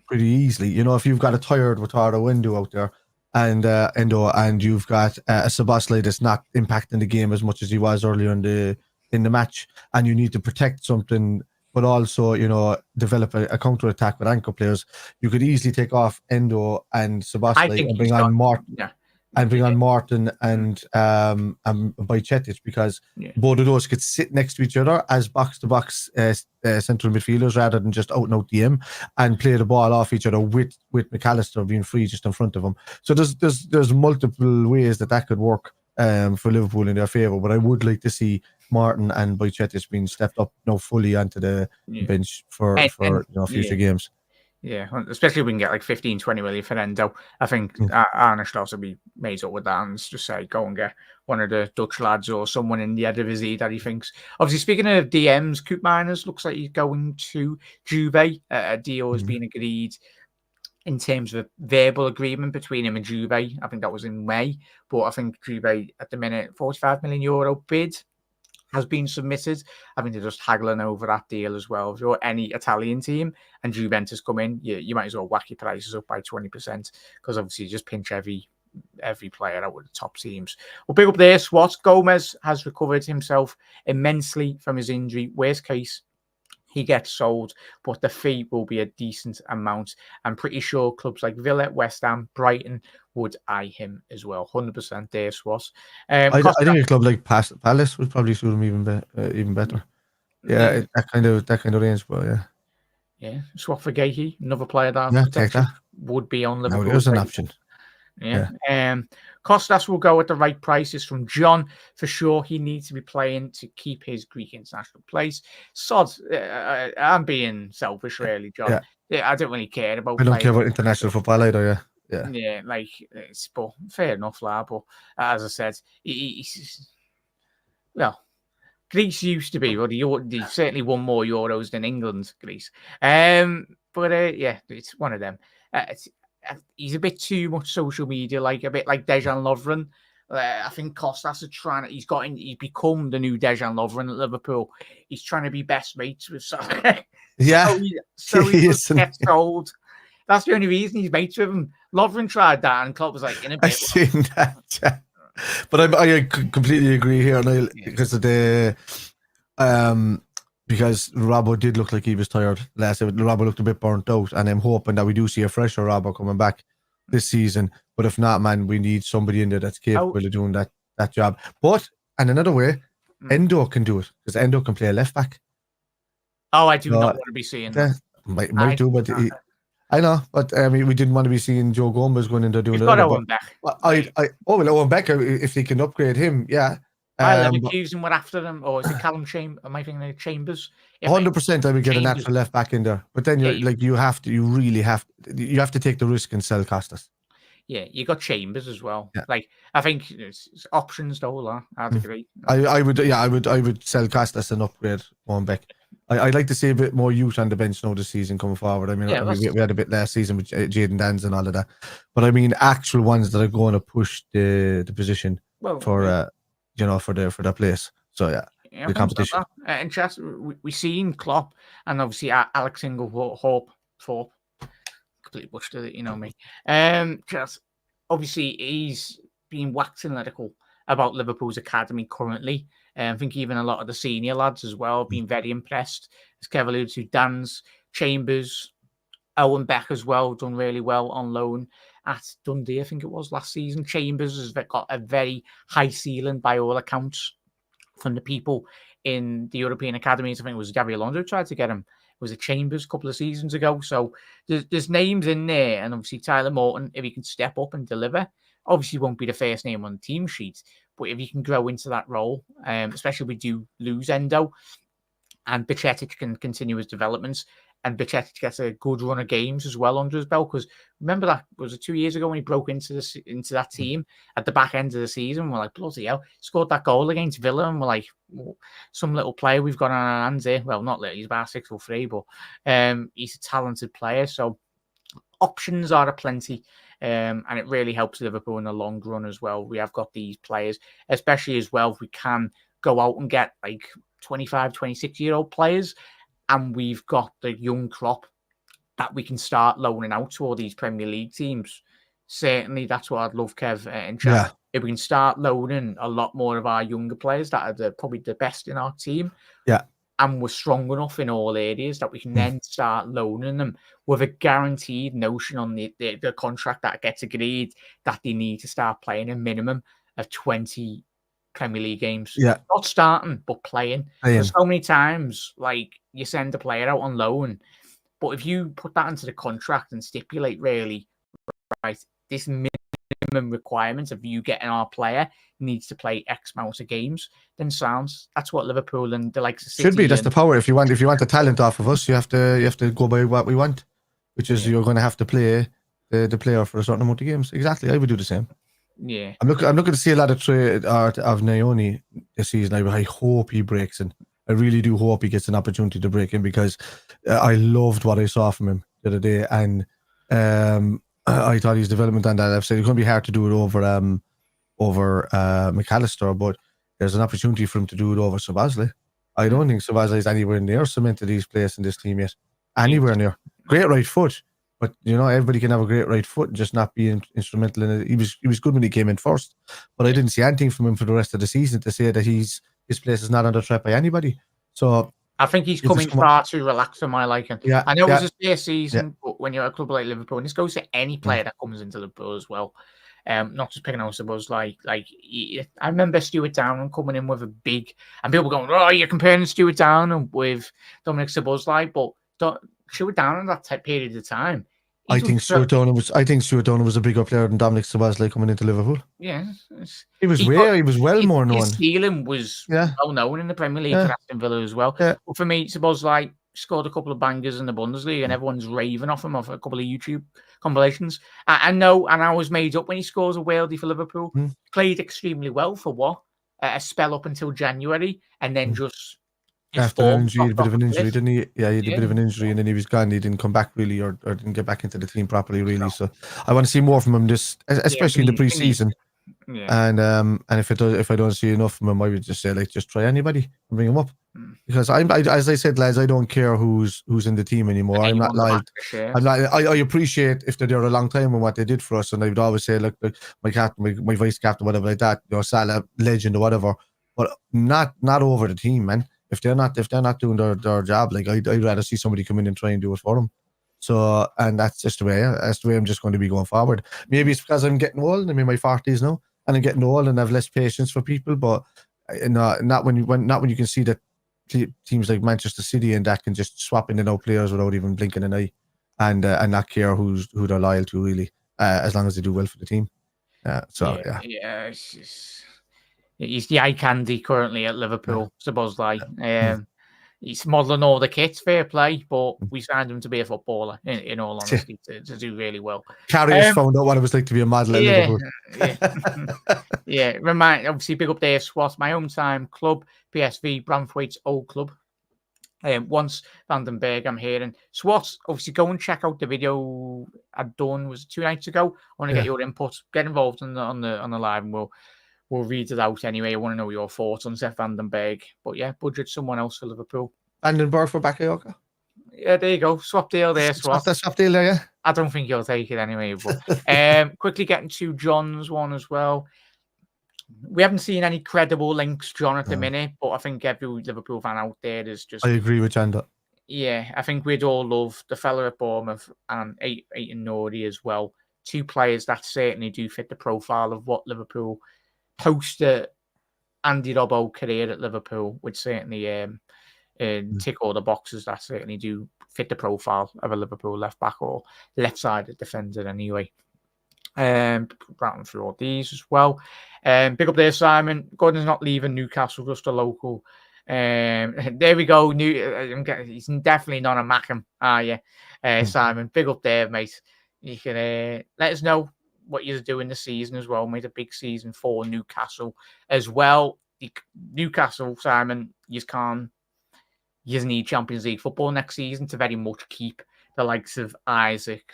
Speaker 2: pretty easily. You know, if you've got a tired Wataru window out there and Endo, and you've got a Szoboszlai that's not impacting the game as much as he was earlier in the match, and you need to protect something, but also, you know, develop a counter attack with anchor players, you could easily take off Endo and Szoboszlai and bring on Martin. And bring on Martin and Bajcetic, because both of those could sit next to each other as box-to-box central midfielders rather than just out-and-out DM, and play the ball off each other with McAllister being free just in front of him. So there's multiple ways that could work for Liverpool in their favour, but I would like to see Martin and Bajcetic being stepped up now fully onto the bench for future games.
Speaker 1: Yeah, especially if we can get like 15, 20 million for Endo. I think Arne Slot will be made up with that and just say, go and get one of the Dutch lads or someone in the Eredivisie that he thinks. Obviously, speaking of DMs, Coop Miners looks like he's going to Juve. A deal has been agreed in terms of a verbal agreement between him and Juve. I think that was in May. But I think Juve, at the minute, €45 million bid has been submitted. I think they're just haggling over that deal as well. If you're any Italian team and Juventus come in, you might as well whack your prices up by 20%, because obviously you just pinch every player out with the top teams. We'll pick up there. Swat Gomez has recovered himself immensely from his injury. Worst case, he gets sold, but the fee will be a decent amount. I'm pretty sure clubs like Villa, West Ham, Brighton would eye him as well. 100% there, Swat.
Speaker 2: I think a club like Palace would probably suit him even better. Yeah, that kind of range, but
Speaker 1: yeah. Swap for Gahey, another player that would be on Liverpool.
Speaker 2: No, there's an option.
Speaker 1: Yeah. Kostas will go at the right prices from John. For sure, he needs to be playing to keep his Greek international place. Sod, I'm being selfish, really, John. Yeah, I don't really care about.
Speaker 2: I don't care about international football either.
Speaker 1: Yeah, but fair enough, lad. But as I said, Greece used to be, but he certainly won more Euros than England, Greece. But it's one of them. He's a bit too much social media, like a bit like Dejan Lovren. I think Kostas is he's become the new Dejan Lovren at Liverpool. He's trying to be best mates with Saka. So he gets sold. That's the only reason he's mates with him. Lovren tried that, and Klopp was like, in a bit.
Speaker 2: I've seen that, but I completely agree here, Niall, because of because Robbo did look like he was tired last year. Robbo looked a bit burnt out, and I'm hoping that we do see a fresher Robbo coming back this season. But if not, man, we need somebody in there that's capable of doing that job. But, and another way, Endo can do it, because Endo can play a left back.
Speaker 1: Oh, I do not want to be seeing that.
Speaker 2: Might do, but I know, but we didn't want to be seeing Joe Gomez going into doing it.
Speaker 1: He's got Owen Beck.
Speaker 2: Owen Beck, if they can upgrade him,
Speaker 1: Leverkusen were after them, or is it Callum Chambers? Am I thinking of Chambers?
Speaker 2: 100%, I would get a natural left back in there, but then you have to take the risk and sell Kostas.
Speaker 1: Yeah, you got Chambers as well. Yeah. I think it's options though. I'd agree.
Speaker 2: I would sell Kostas and upgrade Owen Beck. I'd like to see a bit more youth on the bench now this season coming forward. I mean, we had a bit last season with Jayden Danns and all of that, but I mean, actual ones that are going to push the position for their place. So the competition.
Speaker 1: And just we seen Klopp and obviously Alex Inglethorpe completely butchered it, you know me. Just obviously he's been waxing lyrical about Liverpool's academy currently. I think even a lot of the senior lads as well have been very impressed. As Kev alluded to, Dan's Chambers, Owen Beck as well, done really well on loan at Dundee, I think it was last season. Chambers has got a very high ceiling by all accounts from the people in the European academies. I think it was Gary Alonso tried to get him. It was a Chambers a couple of seasons ago. So there's names in there. And obviously Tyler Morton, if he can step up and deliver, obviously won't be the first name on the team sheet. But if he can grow into that role, especially if we do lose Endo, and Bajcetic can continue his developments, and Bajcetic gets a good run of games as well under his belt. Because remember that was it 2 years ago when he broke into that team at the back end of the season? We're like, bloody hell, scored that goal against Villa, and we're like, some little player we've got on our hands here. Well, not little, he's about 6'3", but he's a talented player. So options are aplenty. And it really helps Liverpool in the long run as well. We have got these players, especially as well, if we can go out and get like 25, 26-year-old players, and we've got the young crop that we can start loaning out to all these Premier League teams. Certainly, that's what I'd love, Kev, and chat. Yeah. If we can start loaning a lot more of our younger players that are probably the best in our team, and we're strong enough in all areas that we can then start loaning them with a guaranteed notion on the contract that gets agreed that they need to start playing a minimum of 20 Premier League games. Not starting, but playing. There's so many times, like, you send a player out on loan, but if you put that into the contract and stipulate really, right, this minimum requirement of you getting our player needs to play X amount of games, then sounds that's what Liverpool and the likes of City
Speaker 2: should be. That's the power. If you want the talent off of us, you have to go by what we want, which is you're going to have to play the player for a certain amount of games. Exactly, I would do the same.
Speaker 1: Yeah,
Speaker 2: I'm looking to see a lot of trade art of Naoni this season. I hope he breaks in. I really do hope he gets an opportunity to break in, because I loved what I saw from him the other day, and I thought his development on that LFC, it's going to be hard to do it over McAllister, but there's an opportunity for him to do it over Szoboszlai. I don't think Szoboszlai is anywhere near cemented his place in this team yet. Anywhere near. Great right foot. But, everybody can have a great right foot and just not be instrumental in it. He was good when he came in first, but I didn't see anything from him for the rest of the season to say that his place is not under threat by anybody. So
Speaker 1: I think he's coming far too relaxed for my liking.
Speaker 2: Yeah,
Speaker 1: I know it was his first season, but when you're at a club like Liverpool, and this goes to any player that comes into Liverpool as well, not just picking on Szoboszlai, I remember Stuart Down coming in with a big, and people going, oh, you're comparing Stuart Down with Dominic Szoboszlai, but Stuart Down in that period of time.
Speaker 2: I think Stuart Down was a bigger player than Dominic Szoboszlai coming into Liverpool.
Speaker 1: Yeah,
Speaker 2: he was well more known.
Speaker 1: His ceiling was well known in the Premier League for Aston Villa as well.
Speaker 2: Yeah.
Speaker 1: But for me, Szoboszlai scored a couple of bangers in the Bundesliga, and everyone's raving off him of a couple of YouTube compilations. I know, and I was made up when he scores a worldie for Liverpool. Played extremely well for what a spell up until January, and then just.
Speaker 2: After an injury, a bit of an injury, didn't he? Yeah, he had a bit of an injury, and then he was gone. He didn't come back really, or didn't get back into the team properly, really. No. So I want to see more from him, especially in the pre-season. And if I don't see enough from him, I would just say, just try anybody and bring him up. Because as I said, lads, I don't care who's in the team anymore. I'm not like I appreciate if they're there a long time and what they did for us, and I would always say, look, my captain, my vice captain, whatever like that, Salah, legend or whatever, but not over the team, man. If they're not doing their job, I'd rather see somebody come in and try and do it for them. So, and that's just the way I'm just going to be going forward. Maybe it's because I'm getting old. I'm in my 40s now, and I'm getting old and have less patience for people. But not when you can see that teams like Manchester City and that can just swap in and out players without even blinking an eye, and not care who they're loyal to really, as long as they do well for the team.
Speaker 1: He's the eye candy currently at Liverpool, Szoboszlai. He's modelling all the kits, fair play, but we signed him to be a footballer, in all honesty, to do really well.
Speaker 2: Carriers found out what it was like to be a model at Liverpool.
Speaker 1: Obviously, big up Dave Swat, my hometown club, PSV, Bramthwaite's old club. Once Vandenberg, I'm hearing. Swat, obviously, go and check out the video I'd done, was it 2 nights ago? I want to get your input, get involved on the live, and we'll read it out anyway. I want to know your thoughts on Seth Vandenberg. But yeah, budget someone else for Liverpool.
Speaker 2: Vandenberg for Bakayoko?
Speaker 1: Yeah, there you go. Swap deal there, Swap.
Speaker 2: Swap deal there, yeah.
Speaker 1: I don't think he'll take it anyway. But quickly getting to John's one as well. We haven't seen any credible links, John, at the minute, but I think every Liverpool fan out there is just.
Speaker 2: I agree with John.
Speaker 1: Yeah, I think we'd all love the fella at Bournemouth and Aiton Nordy as well. Two players that certainly do fit the profile of what Liverpool post Andy Robbo career at Liverpool would certainly tick all the boxes that certainly do fit the profile of a Liverpool left back or left-sided defender anyway. Rattling through all these as well. Big up there, Simon. Gordon's not leaving Newcastle, just a local. There we go. He's definitely not a Mackham, are you, Simon? Big up there, mate. You can let us know what you're doing this season as well. Made a big season for Newcastle as well. Newcastle, Simon, you need Champions League football next season to very much keep the likes of Isaac,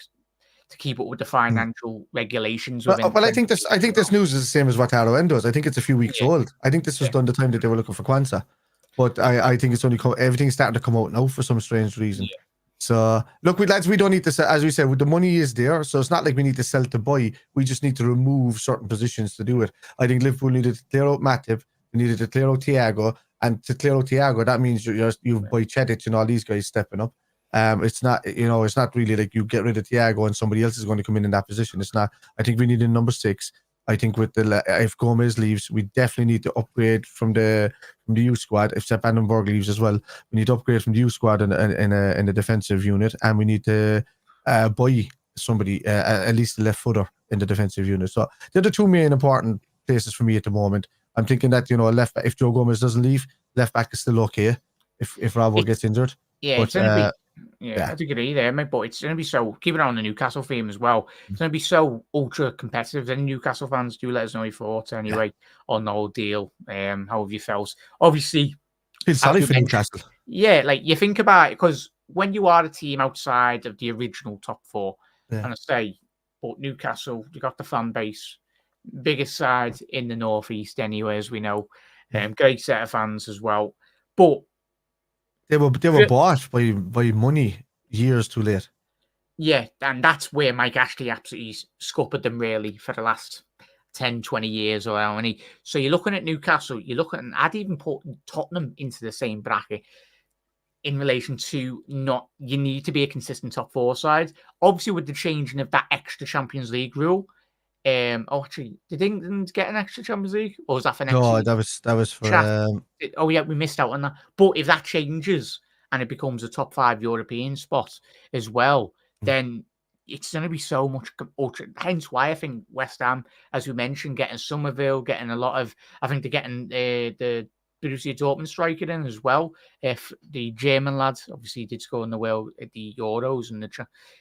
Speaker 1: to keep up with the financial regulations.
Speaker 2: Well, I think this news is the same as what Arrow does. I think it's a few weeks old. I think this was done the time that they were looking for Kwanzaa. But I think it's only everything's starting to come out now for some strange reason. Yeah. So look, we don't need to, as we said, the money is there. So it's not like we need to sell to buy. We just need to remove certain positions to do it. I think Liverpool needed to clear out Matip, they needed to clear out Thiago, and to clear out Thiago, that means you buy Chedic and all these guys stepping up. It's not, it's not really like you get rid of Thiago and somebody else is going to come in that position. It's not. I think we need a number 6. I think if Gomez leaves, we definitely need to upgrade from the youth squad. If Sepp Vandenberg leaves as well, we need to upgrade from the youth squad in a defensive unit, and we need to buy somebody, at least a left footer in the defensive unit. So they're the two main important places for me at the moment. I'm thinking that left back, if Joe Gomez doesn't leave, left back is still okay. If Robbo gets injured,
Speaker 1: yeah,
Speaker 2: but,
Speaker 1: it's gonna be. Yeah, I agree there, mate. But it's going to be so. Keep it on the Newcastle theme as well. It's going to be so ultra competitive. Any Newcastle fans, do let us know your thoughts anyway on the whole deal. How have you felt? Obviously,
Speaker 2: feel sorry for Newcastle.
Speaker 1: Yeah, like you think about it, because when you are a team outside of the original top 4, and I say, but Newcastle, you got the fan base, biggest side in the northeast anyway, as we know. Great set of fans as well, but.
Speaker 2: They were bought by money years too late.
Speaker 1: Yeah, and that's where Mike Ashley absolutely scuppered them really for the last 10, 20 years or how many. So you're looking at Newcastle, I'd even put Tottenham into the same bracket in relation to you need to be a consistent top 4 side. Obviously with the changing of that extra Champions League rule. Actually, did England get an extra Champions League, or was that for next
Speaker 2: year?
Speaker 1: No,
Speaker 2: that was for.
Speaker 1: Oh yeah, we missed out on that. But if that changes and it becomes a top 5 European spot as well, then it's going to be so much ultra. Hence why I think West Ham, as we mentioned, getting Somerville, getting a lot of. I think they're getting the Borussia Dortmund striker in as well. If the German lad obviously did score in the at the Euros and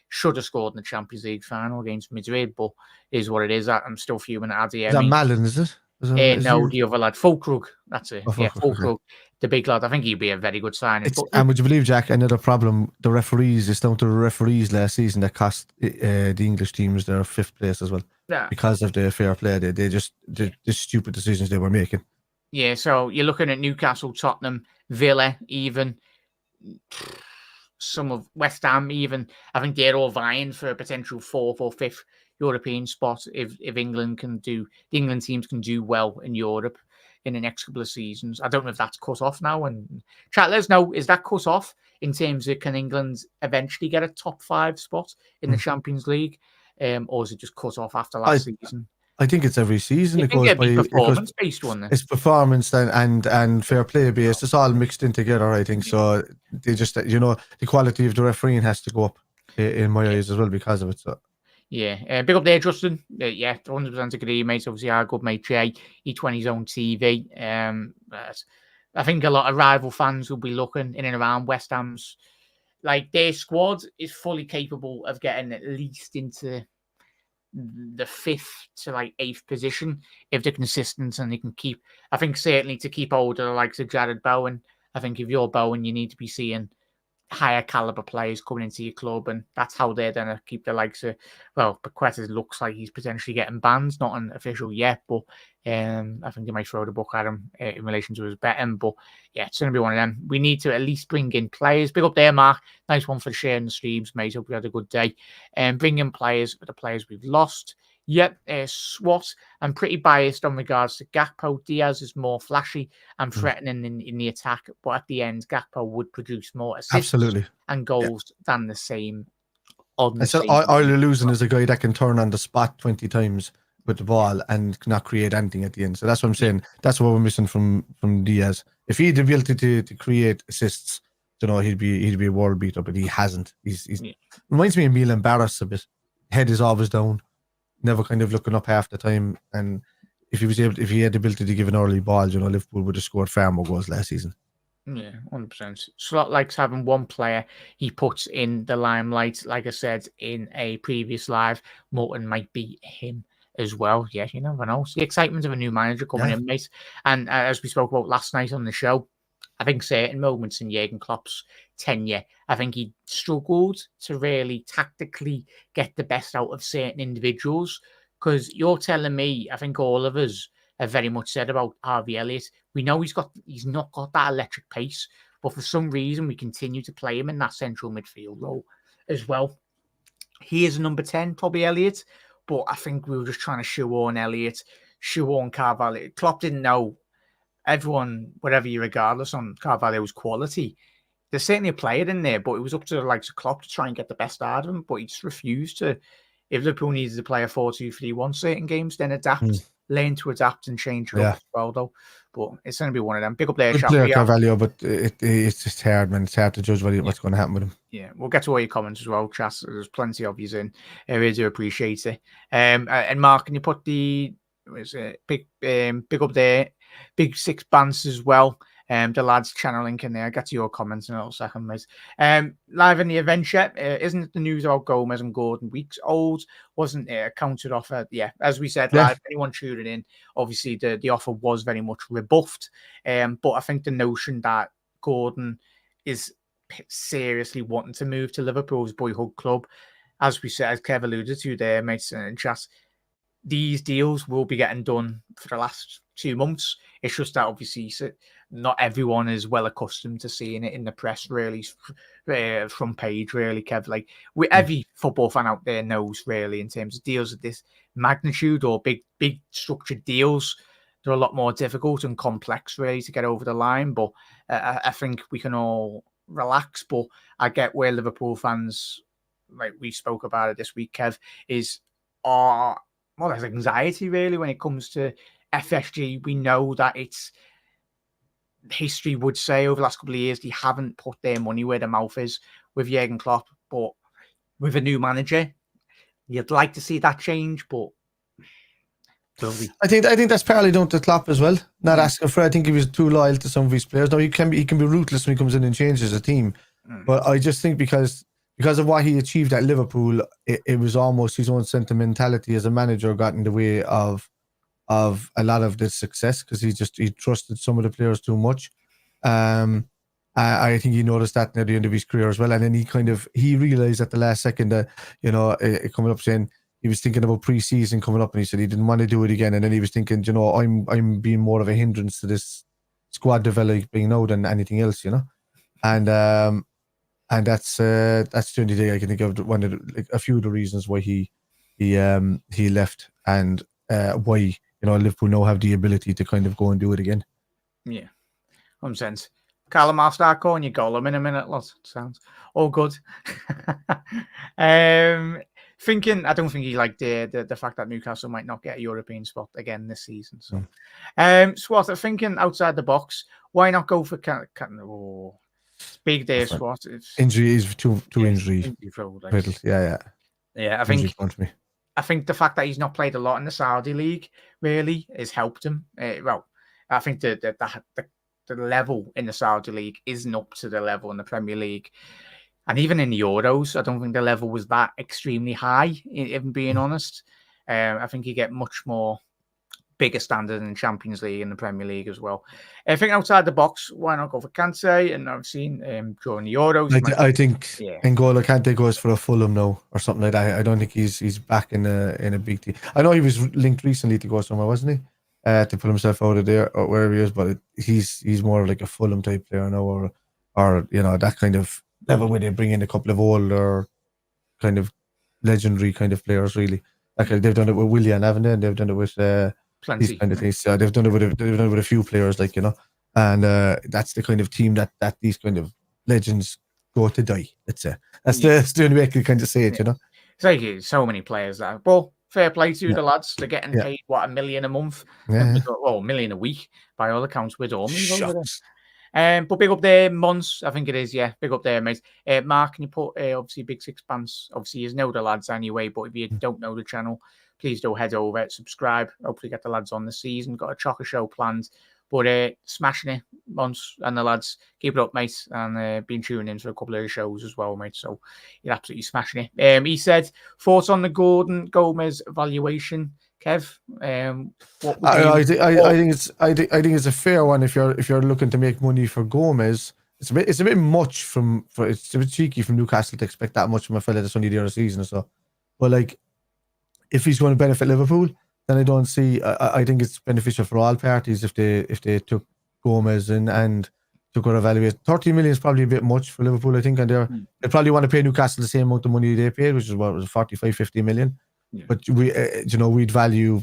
Speaker 1: should have scored in the Champions League final against Madrid, but is what it is. I'm still fuming at Addy.
Speaker 2: Is that Malin, is it?
Speaker 1: No, the other lad, Fulkrug. That's it. Fulkrug, the big lad. I think he'd be a very good signing.
Speaker 2: And would you believe, Jack, another problem, the referees, it's down to the referees last season that cost the English teams their 5th place as well. Yeah. Because of the fair play. They just the stupid decisions they were making.
Speaker 1: Yeah, so you're looking at Newcastle, Tottenham, Villa, even some of West Ham, even. I think they're all vying for a potential 4th or 5th European spot if England the England teams can do well in Europe in the next couple of seasons. I don't know if that's cut off now. And chat, let us know, is that cut off in terms of can England eventually get a top 5 spot in the Champions League? Or is it just cut off after last season?
Speaker 2: I think it's every season.
Speaker 1: It goes by performance-based one.
Speaker 2: It's performance and fair play based. It's all mixed in together, I think. So they just, the quality of the refereeing has to go up in my eyes as well because of it. So.
Speaker 1: Yeah, big up there, Justin. 100% agree, mate. Obviously, our good mate Jay, he 20 his own TV. I think a lot of rival fans will be looking in and around West Ham's. Like, their squad is fully capable of getting at least into the 5th to 8th position if they're consistent and they can keep. I think certainly to keep hold of the likes of Jared Bowen. I think if you're Bowen, you need to be seeing higher caliber players coming into your club, and that's how they're going to keep the likes of, well, Paqueta looks like he's potentially getting banned, not an official yet, but I think they might throw the book at him in relation to his betting. But yeah, it's going to be one of them. We need to at least bring in players. Big up there, Mark. Nice one for sharing the streams, mate. Hope you had a good day. And bring in players for the players we've lost. Yep, SWAT. I'm pretty biased on regards to Gakpo. Diaz is more flashy and threatening in the attack, but at the end, Gakpo would produce more assists and goals than the same. On the same
Speaker 2: all you're losing is a guy that can turn on the spot 20 times with the ball and not create anything at the end. So that's what I'm saying. That's what we're missing from Diaz. If he had the ability to create assists, he'd be a world beater, but he hasn't. He's reminds me of Milan Barras a bit. Head is always down, never kind of looking up half the time. And if he had the ability to give an early ball, Liverpool would have scored far more goals last season.
Speaker 1: Yeah, 100%. Slot likes having one player he puts in the limelight. Like I said in a previous live, Morton might be him as well. Yeah, you never know. It's the excitement of a new manager coming in, mate. And as we spoke about last night on the show, I think certain moments in Jurgen Klopp's tenure, I think he struggled to really tactically get the best out of certain individuals. Because you're telling me, I think all of us have very much said about Harvey Elliott. We know he's not got that electric pace, but for some reason we continue to play him in that central midfield role as well. He is number 10, probably Elliott, but I think we were just trying to shoehorn Elliott, shoehorn Carvalho. Klopp didn't know everyone, whatever you regardless on Carvalho's quality. There's certainly a player in there, but it was up to the likes of Klopp to try and get the best out of him, but he just refused to. If Liverpool needed to play a 4-2-3-1 certain games, then adapt. Learn to adapt and change it up as well, though. But it's going to be one of them. Pick up there,
Speaker 2: Carvalho, but it's just hard, man. It's hard to judge what's going to happen with him.
Speaker 1: Yeah, we'll get to all your comments as well, Chas. There's plenty of you in. I really do appreciate it. And Mark, can you put the big up there, Big Six Bands as well? The lads channel link in there. I'll get to your comments in a little second, mate. Live in the adventure, isn't the news about Gomez and Gordan weeks old? Wasn't counted off? As we said, live, anyone tuning in, obviously the offer was very much rebuffed. But I think the notion that Gordan is seriously wanting to move to Liverpool's boyhood club, as we said, as Kev alluded to there, mates and chats, these deals will be getting done for the last 2 months. It's just that obviously not everyone is well accustomed to seeing it in the press, really, front page, really, Kev. Like, every football fan out there knows, really, in terms of deals of this magnitude or big structured deals, they're a lot more difficult and complex, really, to get over the line. But I think we can all relax. But I get where Liverpool fans, like we spoke about it this week, Kev, there's anxiety, really, when it comes to FSG. We know that history would say over the last couple of years, they haven't put their money where their mouth is with Jurgen Klopp. But with a new manager, you'd like to see that change, but
Speaker 2: I think that's partly down to Klopp as well. Not asking for. I think he was too loyal to some of his players. Now he can be ruthless when he comes in and changes a team, but I just think because of what he achieved at Liverpool, it was almost his own sentimentality as a manager got in the way of a lot of the success, because he trusted some of the players too much. I think he noticed that near the end of his career as well, and then he realized at the last second that coming up saying. He was thinking about pre-season coming up, and he said he didn't want to do it again. And then he was thinking, I'm being more of a hindrance to this squad developing now than anything else, And that's the only thing I can think of. A few of the reasons why he left, and why Liverpool now have the ability to kind of go and do it again.
Speaker 1: Yeah, 100%. Callum, I'll start calling you Gollum in a minute. Lots sounds all good. Thinking, I don't think he liked the fact that Newcastle might not get a European spot again this season. So, Swat, thinking outside the box, why not go for big day, Swat?
Speaker 2: Injuries, too injury. Yeah.
Speaker 1: I think the fact that he's not played a lot in the Saudi League really has helped him. I think the level in the Saudi League isn't up to the level in the Premier League. And even in the Euros, I don't think the level was that extremely high, if I'm being honest. I think you get much more bigger standard in the Champions League and the Premier League as well. I think outside the box, why not go for Kante? And I've seen during the Euros.
Speaker 2: I think
Speaker 1: yeah.
Speaker 2: N'Golo Kante goes for a Fulham now or something like that. I don't think he's back in a big team. I know he was linked recently to go somewhere, wasn't he? To pull himself out of there or wherever he is, but he's more like a Fulham type player now, or you know, that kind of level where they bring in a couple of older kind of legendary kind of players. Really, like they've done it with Willian, haven't they? And they've done it with
Speaker 1: Plenty.
Speaker 2: these kind of things. They've done it with a few players, like, you know, and that's the kind of team that these kind of legends go to die. Let's say that's the only way I can kind of say it. You know,
Speaker 1: it's like so many players that. Well, fair play to the lads. They're getting paid what, $1 million a month, well, $1 million a week by all accounts. With all but big up there, Mons, I think it is. Yeah, big up there, mate. Mark, can you put obviously big sixpence? Obviously, you know the lads anyway. But if you don't know the channel, please do head over, subscribe. Hopefully, get the lads on the season. Got a chocker show planned. But smashing it, Mons and the lads. Keep it up, mate. And been tuning in for a couple of the shows as well, mate. So you're absolutely smashing it. He said, thoughts on the Gordan Gomez valuation, Kev? What would
Speaker 2: I think it's a fair one if you're looking to make money for Gomez. It's a bit much it's a bit cheeky from Newcastle to expect that much from a fella that's only there a season or so. But like, if he's going to benefit Liverpool, then I don't see. I think it's beneficial for all parties if they took Gomez and took our evaluation. 30 million is probably a bit much for Liverpool, I think, and they probably want to pay Newcastle the same amount of money they paid, which is what was 45, 50 million. Yeah. But we'd value,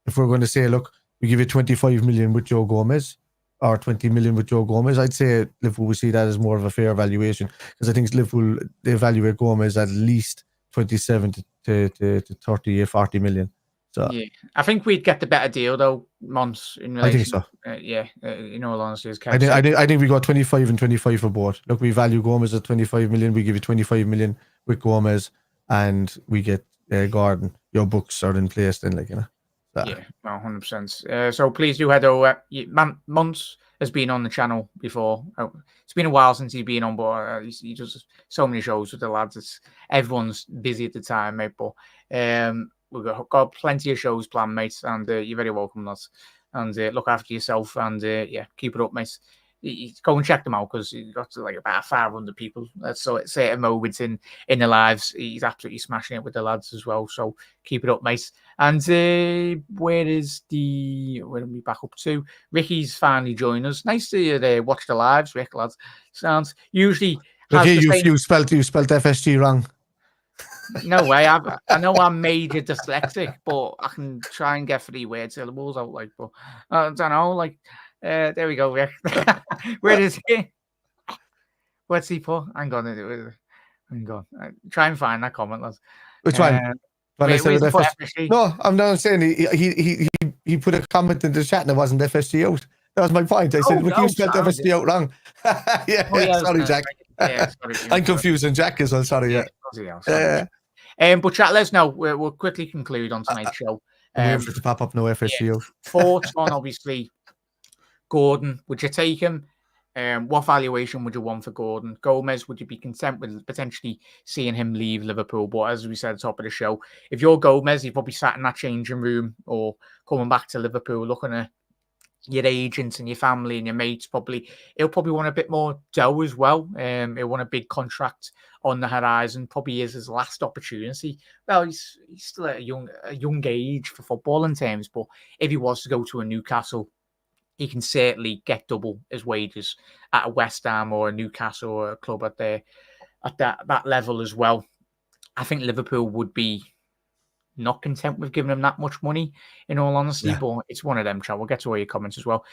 Speaker 2: if we're going to say, look, we give you 25 million with Joe Gomez or 20 million with Joe Gomez, I'd say Liverpool will see that as more of a fair valuation, because I think Liverpool, they evaluate Gomez at least 27 to 30 or 40 million. So
Speaker 1: yeah, I think we'd get the better deal though, Mons. In relation,
Speaker 2: I think so.
Speaker 1: In all honesty, as
Speaker 2: Kev I think we got 25 and 25 for both. Look, we value Gomez at 25 million. We give you 25 million with Gomez, and we get Gordan. Your books are in place then, like, you know. So.
Speaker 1: Yeah, 100%. So please do head over. Mons has been on the channel before. It's been a while since he's been on, but he does so many shows with the lads. Everyone's busy at the time, mate. But we've got plenty of shows planned, mate, and you're very welcome, lads. And look after yourself, and keep it up, mate. Go and check them out, because you've got like about 500 people. So it's certain moments in their lives. He's absolutely smashing it with the lads as well. So keep it up, mate. And where are we back up to? Ricky's finally joined us. Nice to watch the lives, Rick, lads. Sounds usually.
Speaker 2: Okay, you spelled FSG wrong.
Speaker 1: No way. I know I'm major dyslexic, but I can try and get 3 word syllables out. Like, but I don't know. Like, there we go, Rick. Where is he? What's he put? Hang on. Try and find that comment, lads.
Speaker 2: Which one? No, I'm not saying he put a comment in the chat and it wasn't FSG out. That was my point. I said, you spelled FSG out wrong. Sorry, Jack. Sorry, I'm confusing Jack as well. Sorry,
Speaker 1: but chat, let us know. We'll quickly conclude on tonight's show.
Speaker 2: Wait for it to pop up, no FSG out.
Speaker 1: Thoughts on, obviously, Gordan? Would you take him? What valuation would you want for Gordan? Gomez, would you be content with potentially seeing him leave Liverpool? But as we said at the top of the show, if you're Gomez, you've probably sat in that changing room or coming back to Liverpool looking at your agents and your family and your mates. He'll probably want a bit more dough as well. He'll want a big contract on the horizon. Probably is his last opportunity. Well, he's still at a young age for footballing terms, but if he was to go to a Newcastle, he can certainly get double his wages at a West Ham or a Newcastle or a club at that level as well. I think Liverpool would be not content with giving him that much money, in all honesty, but it's one of them, Chad. We'll get to all your comments as well.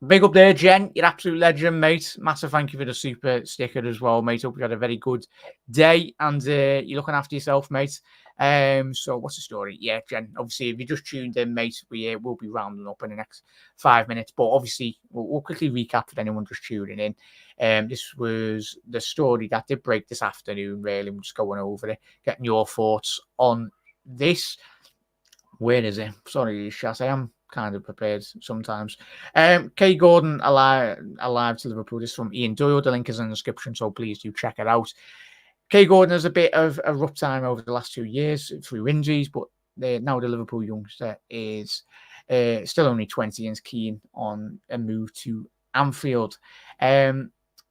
Speaker 1: Big up there, Jen. You're absolute legend, mate. Massive thank you for the super sticker as well, mate. Hope you had a very good day, and you're looking after yourself, mate. So what's the story? Yeah, Jen, obviously, if you just tuned in, mate, we will be rounding up in the next 5 minutes, but obviously we'll quickly recap for anyone just tuning in. This was the story that did break this afternoon, really. I'm just going over it, getting your thoughts on this. Where is it? Sorry, Shaz, I am kind of prepared sometimes. K. Gordan alive to Liverpool. This is from Ian Doyle. The link is in the description, so please do check it out. K. Gordan has a bit of a rough time over the last 2 years through injuries, but now the Liverpool youngster is Still only 20 and is keen on a move to Anfield.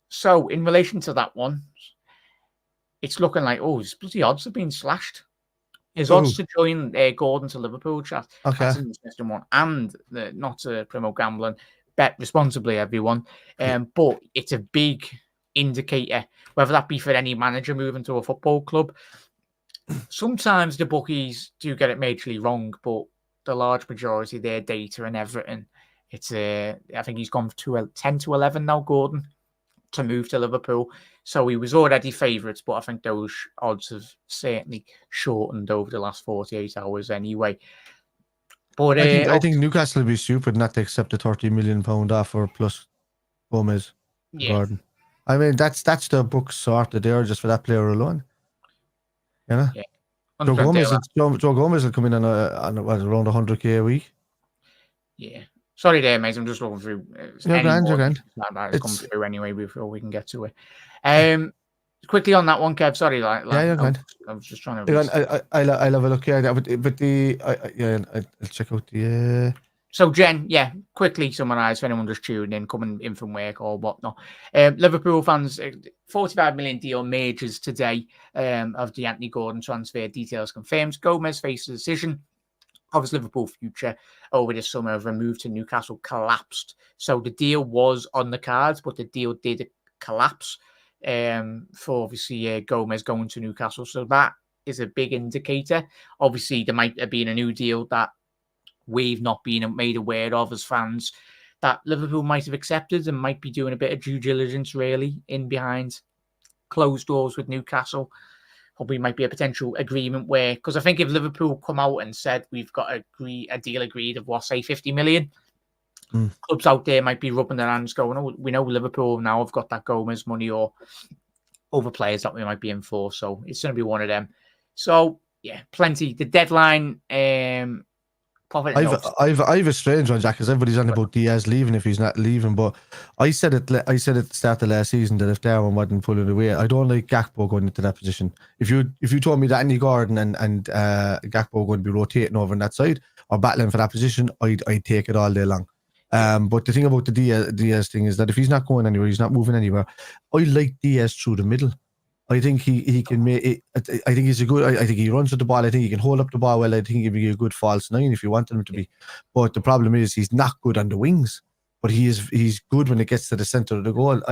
Speaker 1: So in relation to that one, it's looking like, his bloody odds have been slashed. His odds to join Gordan to Liverpool, chat.
Speaker 2: Okay.
Speaker 1: That's an interesting one. And not to promote gambling, bet responsibly, everyone. But it's a big indicator, whether that be for any manager moving to a football club. Sometimes the bookies do get it majorly wrong, but the large majority of their data and everything, it's I think he's gone to 10 to 11 now, Gordan, to move to Liverpool. So he was already favourites, but I think those odds have certainly shortened over the last 48 hours anyway. But
Speaker 2: I think Newcastle would be stupid not to accept a £30 million offer plus Gomez, Gordan. I mean, that's the book sorted there just for that player alone. You know?
Speaker 1: Yeah.
Speaker 2: Joe Gomez will come in on around 100k a week.
Speaker 1: Yeah. Sorry there, mate. I'm just looking through.
Speaker 2: You're grand.
Speaker 1: It's come through anyway before we can get to it. Quickly on that one, Kev. Sorry,
Speaker 2: you're grand.
Speaker 1: I was just trying to.
Speaker 2: I'll have a look. Yeah, but I'll check out the.
Speaker 1: So, Jen, quickly summarise for anyone just tuning in, coming in from work or whatnot. Liverpool fans, 45 million deal majors today of the Antony Gordan transfer. Details confirmed. Gomez faced a decision of his Liverpool future over the summer of a move to Newcastle collapsed. So the deal was on the cards, but the deal did collapse for obviously Gomez going to Newcastle. So that is a big indicator. Obviously, there might have been a new deal that we've not been made aware of as fans that Liverpool might have accepted and might be doing a bit of due diligence really in behind closed doors with Newcastle. Probably might be a potential agreement where, because I think if Liverpool come out and said we've got a deal agreed of what, say 50 million, clubs out there might be rubbing their hands going, oh, we know Liverpool now have got that Gomez money or other players that we might be in for. So it's going to be one of them. So yeah, plenty. The deadline,
Speaker 2: I've a strange one, Jack, because everybody's on about Diaz leaving if he's not leaving. But I said at the start of last season that if Darwin wasn't pulling away, I don't like Gakpo going into that position. If you told me that Antony Gordan and Gakpo were going to be rotating over on that side or battling for that position, I'd take it all day long. But the thing about the Diaz thing is that if he's not going anywhere, he's not moving anywhere. I like Diaz through the middle. I think he can make it. I think he's a good. I think he runs with the ball. I think he can hold up the ball well. I think he'd be a good false nine if you wanted him to be. But the problem is he's not good on the wings. But he's good when it gets to the centre of the goal.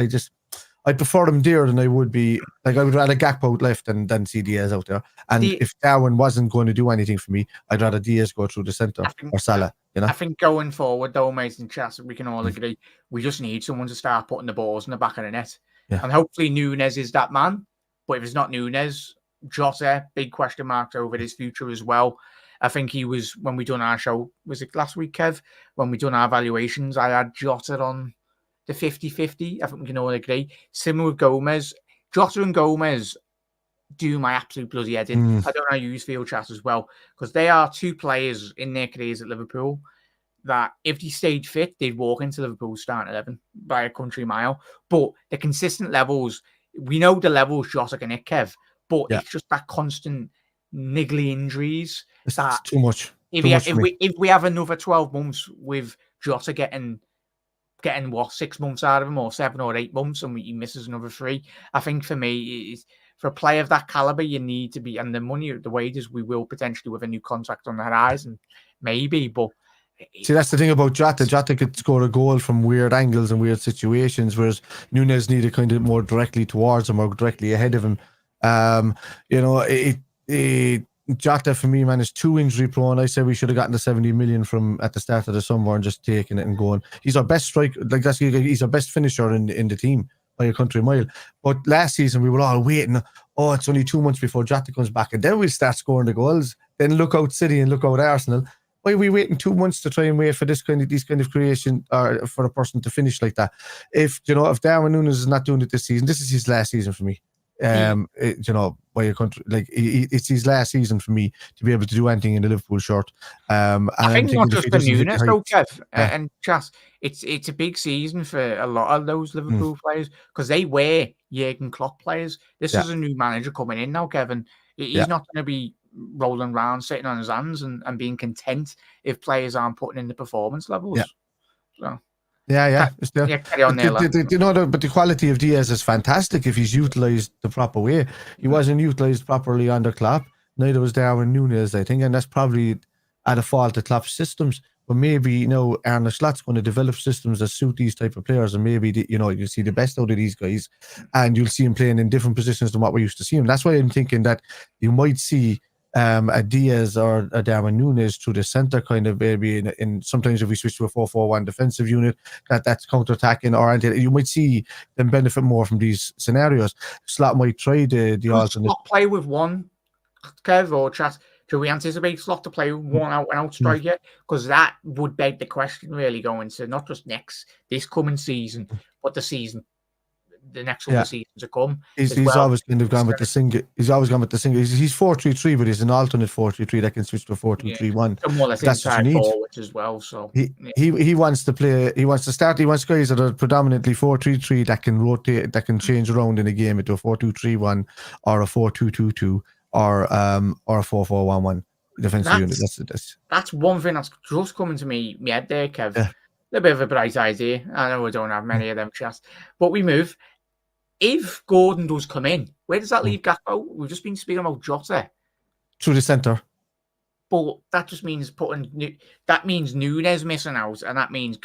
Speaker 2: I prefer him there than I would be. Like I would rather Gakpo out left than see Diaz out there. And if Darwin wasn't going to do anything for me, I'd rather Diaz go through the centre or Salah. You know. I
Speaker 1: think going forward though, mate, and chat, we can all agree we just need someone to start putting the balls in the back of the net.
Speaker 2: Yeah.
Speaker 1: And hopefully Núñez is that man. But if it's not Núñez, Jota, big question marks over his future as well. I think he was, when we done our show, was it last week, Kev? When we done our valuations, I had Jota on the 50-50. I think we can all agree. Similar with Gomez. Jota and Gomez do my absolute bloody head in. I don't know how you use field chat as well, because they are two players in their careers at Liverpool that if they stayed fit, they'd walk into Liverpool's starting 11 by a country mile. But the consistent levels, we know the levels Jota can hit, Kev, but it's just that constant niggly injuries.
Speaker 2: It's too much.
Speaker 1: If we have another 12 months with Jota getting what, 6 months out of him, or 7 or 8 months, and he misses another 3, I think for me, for a player of that caliber, you need to be, and the money, the wages, we will potentially with a new contract on the horizon, maybe, but.
Speaker 2: See, that's the thing about Jota. Jota could score a goal from weird angles and weird situations, whereas Núñez needed kind of more directly towards him or directly ahead of him. Jota for me, man, is too injury prone. I said we should have gotten the 70 million from at the start of the summer and just taking it and going. He's our best striker, he's our best finisher in the team by a country mile. But last season we were all waiting. Oh, it's only 2 months before Jota comes back, and then we'll start scoring the goals. Then look out City and look out Arsenal. Why are we waiting 2 months to try and wait for these kind of creation or for a person to finish like that? If Darwin Núñez is not doing it this season, this is his last season for me. By a country, like it's his last season for me to be able to do anything in the Liverpool shirt. And
Speaker 1: I think not just for Núñez though, Kev, and Chas, it's a big season for a lot of those Liverpool players because they were Jurgen Klopp players. This is a new manager coming in now, Kevin. He's not going to be rolling around, sitting on his hands and being content if players aren't putting in the performance levels.
Speaker 2: Yeah.
Speaker 1: So,
Speaker 2: It's there.
Speaker 1: carry on there, lad.
Speaker 2: But the quality of Diaz is fantastic if he's utilised the proper way. He wasn't utilised properly under Klopp. Neither was Darwin Núñez, I think, and that's probably at a fault of Klopp's systems. But maybe, Arne Slot's going to develop systems that suit these type of players, and maybe, you'll see the best out of these guys, and you'll see him playing in different positions than what we used to see him. That's why I'm thinking that you might see a Diaz or a Darwin Núñez through the centre, kind of maybe in sometimes if we switch to a 4-4-1 defensive unit that's counter-attacking, or you might see them benefit more from these scenarios. Slot might try the alternate.
Speaker 1: Slot play with one, Kev or chat. Do we anticipate Slot to play one out striker? Because that would beg the question, really, going to not just this coming season, but the next couple of seasons to come.
Speaker 2: He's always kind of gone with the single. He's always gone with the single. He's 4-3-3, but he's an alternate 4-3-3 that can switch to a 4-2-3-1.
Speaker 1: More or less that's inside forwards as well. So
Speaker 2: he wants to play. He wants to start. He wants guys that are predominantly 4-3-3 that can rotate, that can change around in a game into a 4-2-3-1 or a 4-2-2-2 or a 4-4-1-1 defensive unit.
Speaker 1: That's one thing that's just coming to me head there, Kev. A little bit of a bright idea. I know we don't have many of them chats, but we move. If Gordan does come in, where does that leave Gakpo? We've just been speaking about Jota
Speaker 2: through the centre,
Speaker 1: but that just means that means Núñez missing out, and that means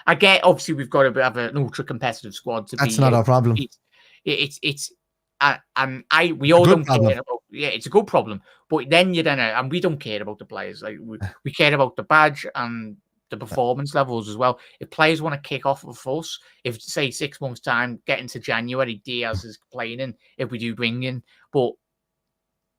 Speaker 1: I get obviously we've got to have an ultra competitive squad.
Speaker 2: That's not our problem.
Speaker 1: We all don't care about. Yeah, it's a good problem, but then and we don't care about the players. Like we care about the badge and the performance levels as well. If players want to kick off with us, if say 6 months time, get into January, Diaz is playing in. If we do bring in, but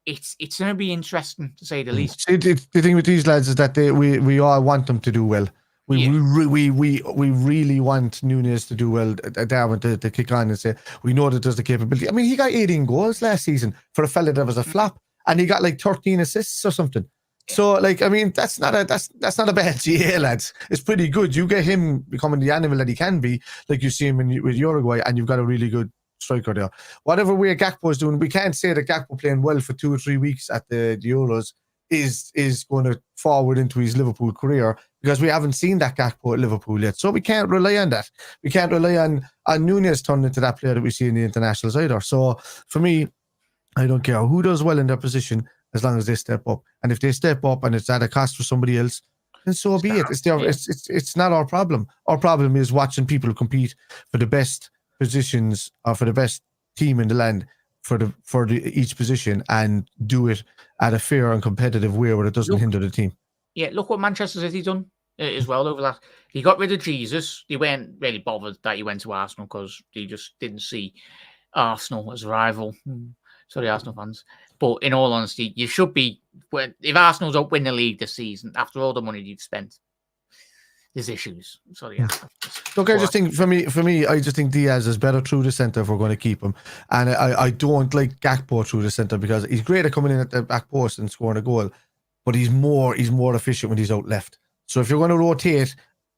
Speaker 1: it's going to be interesting to say the least.
Speaker 2: See, the thing with these lads is that we all want them to do well. We really want Núñez to do well. Darwin to kick on and say we know that there's the capability. I mean, he got 18 goals last season for a fella that was a flop, and he got like 13 assists or something. So, like, I mean, that's not a bad GA, lads. It's pretty good. You get him becoming the animal that he can be, like you see him with Uruguay, and you've got a really good striker there. Whatever way Gakpo is doing, we can't say that Gakpo playing well for 2 or 3 weeks at the Euros is going to forward into his Liverpool career, because we haven't seen that Gakpo at Liverpool yet. So we can't rely on that. We can't rely on Núñez turning into that player that we see in the internationals either. So for me, I don't care who does well in their position, as long as they step up. And if they step up and it's at a cost for somebody else, then so be it. It's not our problem. Our problem is watching people compete for the best positions or for the best team in the land for each position, and do it at a fair and competitive way where it doesn't hinder the team.
Speaker 1: Yeah, look what Manchester City done as well over that. He got rid of Jesus. They weren't really bothered that he went to Arsenal because they just didn't see Arsenal as a rival. Sorry, Arsenal fans. But in all honesty, you should be. If Arsenal don't win the league this season, after all the money you've spent, there's issues. Sorry.
Speaker 2: Look, I just think for me, I just think Diaz is better through the centre if we're going to keep him, and I don't like Gakpo through the centre because he's great at coming in at the back post and scoring a goal, but he's more efficient when he's out left. So if you're going to rotate,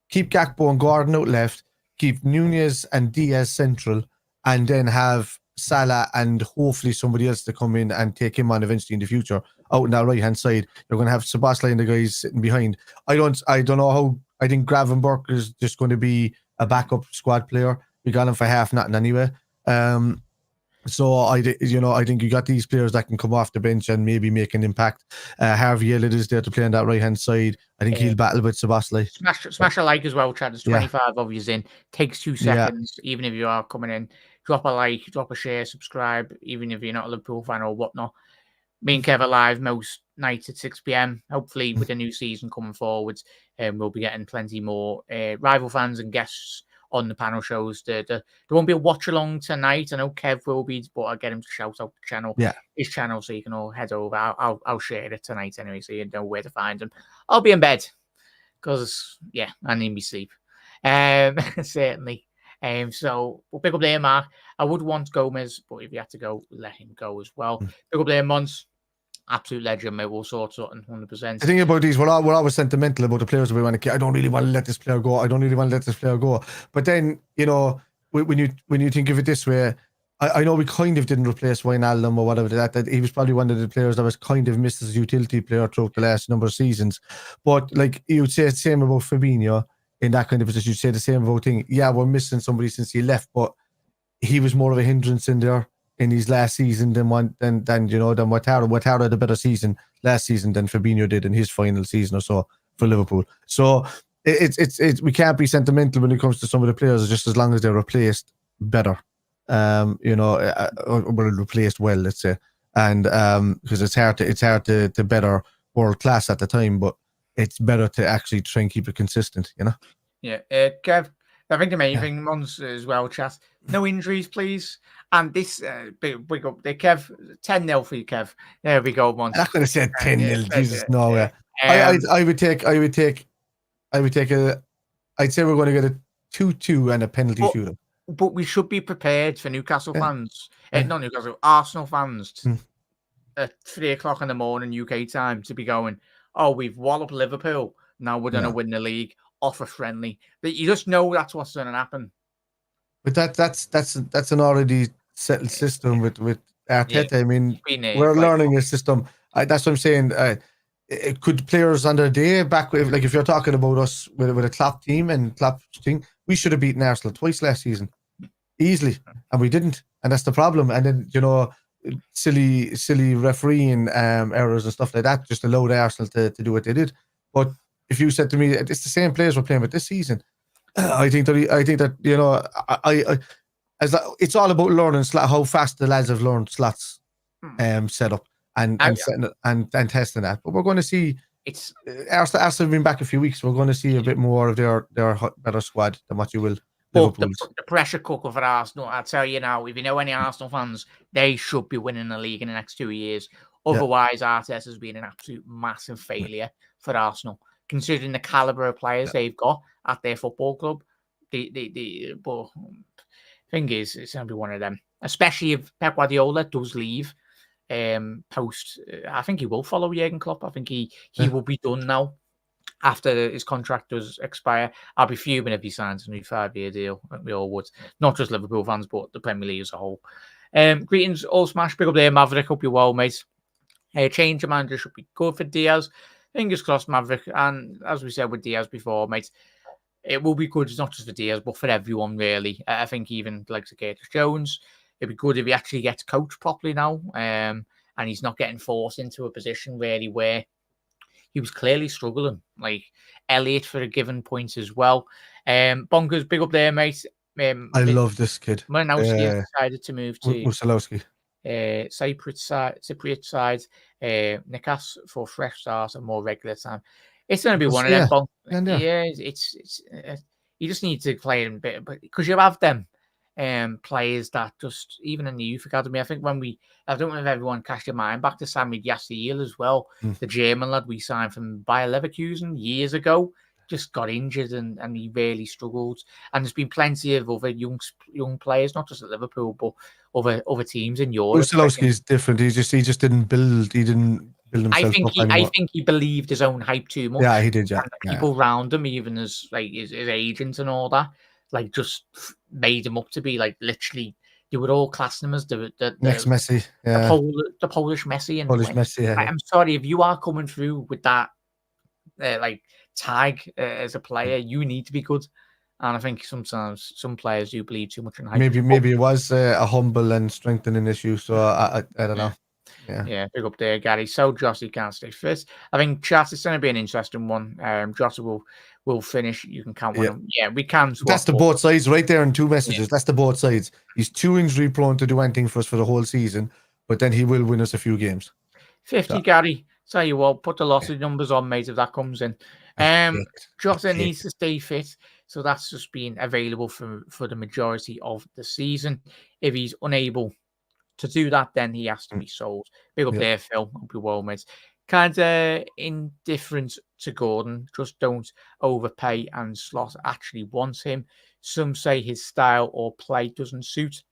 Speaker 2: keep Gakpo and Gordan out left, keep Núñez and Diaz central, and then have Salah and hopefully somebody else to come in and take him on eventually in the future out on that right hand side. You're going to have Szoboszlai and the guys sitting behind. I don't know how. I think Gravenberch is just going to be a backup squad player. We got him for half nothing anyway. So I think you got these players that can come off the bench and maybe make an impact. Harvey Elliott is there to play on that right hand side. I think he'll battle with Szoboszlai.
Speaker 1: Smash a like as well, Chad. There's 25 of you in. Takes 2 seconds, even if you are coming in. Drop a like, drop a share, subscribe, even if you're not a Liverpool fan or whatnot. Me and Kev are live most nights at 6 p.m. Hopefully, with the new season coming forwards, we'll be getting plenty more rival fans and guests on the panel shows. There won't be a watch along tonight. I know Kev will be, but I'll get him to shout out the channel, his channel, so you can all head over. I'll share it tonight anyway, so you know where to find him. I'll be in bed because I need me sleep. Certainly. So we'll pick up there, Mark. I would want Gomez, but if you had to go, let him go as well. Pick up there, Mons. Absolute legend, mate. We'll sort something 100%.
Speaker 2: The thing about these, we're always sentimental about the players that we want to keep. I don't really want to let this player go. But then, when you think of it this way, I know we kind of didn't replace Wijnaldum or whatever that he was probably one of the players that was kind of missed as a utility player throughout the last number of seasons. But like you would say the same about Fabinho in that kind of position. You'd say the same about thing. Yeah, we're missing somebody since he left, but he was more of a hindrance in there in his last season than Ouattara. Ouattara had a better season last season than Fabinho did in his final season or so for Liverpool. So it's we can't be sentimental when it comes to some of the players, just as long as they're replaced better. Or replaced well, let's say, and because it's hard to better world class at the time, but it's better to actually try and keep it consistent,
Speaker 1: Yeah, Kev, I think the main thing ones as well, chat. No injuries, please. And this big up there, Kev. 10-0 for you, Kev. There we go. Once.
Speaker 2: I'm not going to say 10-0. Jesus, no way.
Speaker 1: Um,
Speaker 2: I would take I'd say we're going to get a 2-2 and a penalty shootout.
Speaker 1: But we should be prepared for Newcastle fans, not Newcastle, Arsenal fans, at 3:00 in the morning UK time to be going, oh, we've walloped Liverpool. Now we're going to win the league off a friendly. But you just know that's what's going to happen.
Speaker 2: But that's an already settled system with Arteta. I mean, we're learning a system. That's what I'm saying. Could players on their day back, if you're talking about us with a Klopp team and Klopp's thing, we should have beaten Arsenal twice last season, easily, and we didn't, and that's the problem. And then silly refereeing errors and stuff like that just allowed Arsenal to do what they did. But if you said to me it's the same players we're playing with this season, I think that it's all about learning how fast the lads have learned slots set up. And testing that, but we're going to see. It's Arsenal have been back a few weeks. We're going to see a bit more of their better squad than what you will.
Speaker 1: But the pressure cooker for Arsenal, I tell you now, if you know any Arsenal fans, they should be winning the league in the next 2 years. Otherwise, Arteta has been an absolute massive failure for Arsenal, considering the caliber of players they've got at their football club. But thing is, it's going to be one of them, especially if Pep Guardiola does leave. Post, I think he will follow Jurgen Klopp. I think he will be done now after his contract does expire. I'll be fuming if he signs a new 5-year deal. I think we all would, not just Liverpool fans, but the Premier League as a whole. Greetings, all smash. Big up there, Maverick. Hope you're well, mate. Change of manager should be good for Diaz. Fingers crossed, Maverick. And as we said with Diaz before, mate, it will be good. It's not just for Diaz, but for everyone, really. I think even like Curtis Jones. It'd be good if he actually gets coached properly now, and he's not getting forced into a position really where he was clearly struggling. Like Elliot for a given point as well. Bonkers, big up there, mate.
Speaker 2: I love this kid.
Speaker 1: Manowski decided to move to
Speaker 2: Musalowski.
Speaker 1: Cypriot side. Newcastle for fresh start and more regular time. It's going to be one of them. It's you just need to play in a bit, but because you have them. Players that just even in the youth academy, I think I don't know if everyone cast your mind back to Sami Yassir as well, the German lad we signed from Bayer Leverkusen years ago, just got injured and he really struggled. And there's been plenty of other young players, not just at Liverpool, but other teams in Europe.
Speaker 2: Musalowski is different. He just didn't build. He didn't build himself up.
Speaker 1: I think he believed his own hype too much.
Speaker 2: Yeah, he did. Yeah,
Speaker 1: and the people around him, even as like his agents and all that. Like just made him up to be like literally they would all class him as the
Speaker 2: next Messi,
Speaker 1: the Polish Messi. And
Speaker 2: Messi. Yeah.
Speaker 1: I'm sorry if you are coming through with that like tag as a player, you need to be good. And I think sometimes some players do believe too much in hype.
Speaker 2: Maybe it was a humble and strengthening issue. So I don't know.
Speaker 1: Yeah, big up there, Gary. So Jossie can't stay fit. I think chat is going to be an interesting one. Jossie will finish. You can count on him. Yeah, we can.
Speaker 2: That's the both sides right there in two messages. Yeah. That's the both sides. He's too injury prone to do anything for us for the whole season, but then he will win us a few games.
Speaker 1: 50, Gary. Tell you what, put the lottery numbers on, mate, if that comes in. Jota needs to stay fit, so that's just been available for the majority of the season. If he's unable to do that, then he has to be sold. Big up there, Phil. Hope you're well, mate. Kind of indifferent to Gordan. Just don't overpay, and Slot actually wants him. Some say his style or play doesn't suit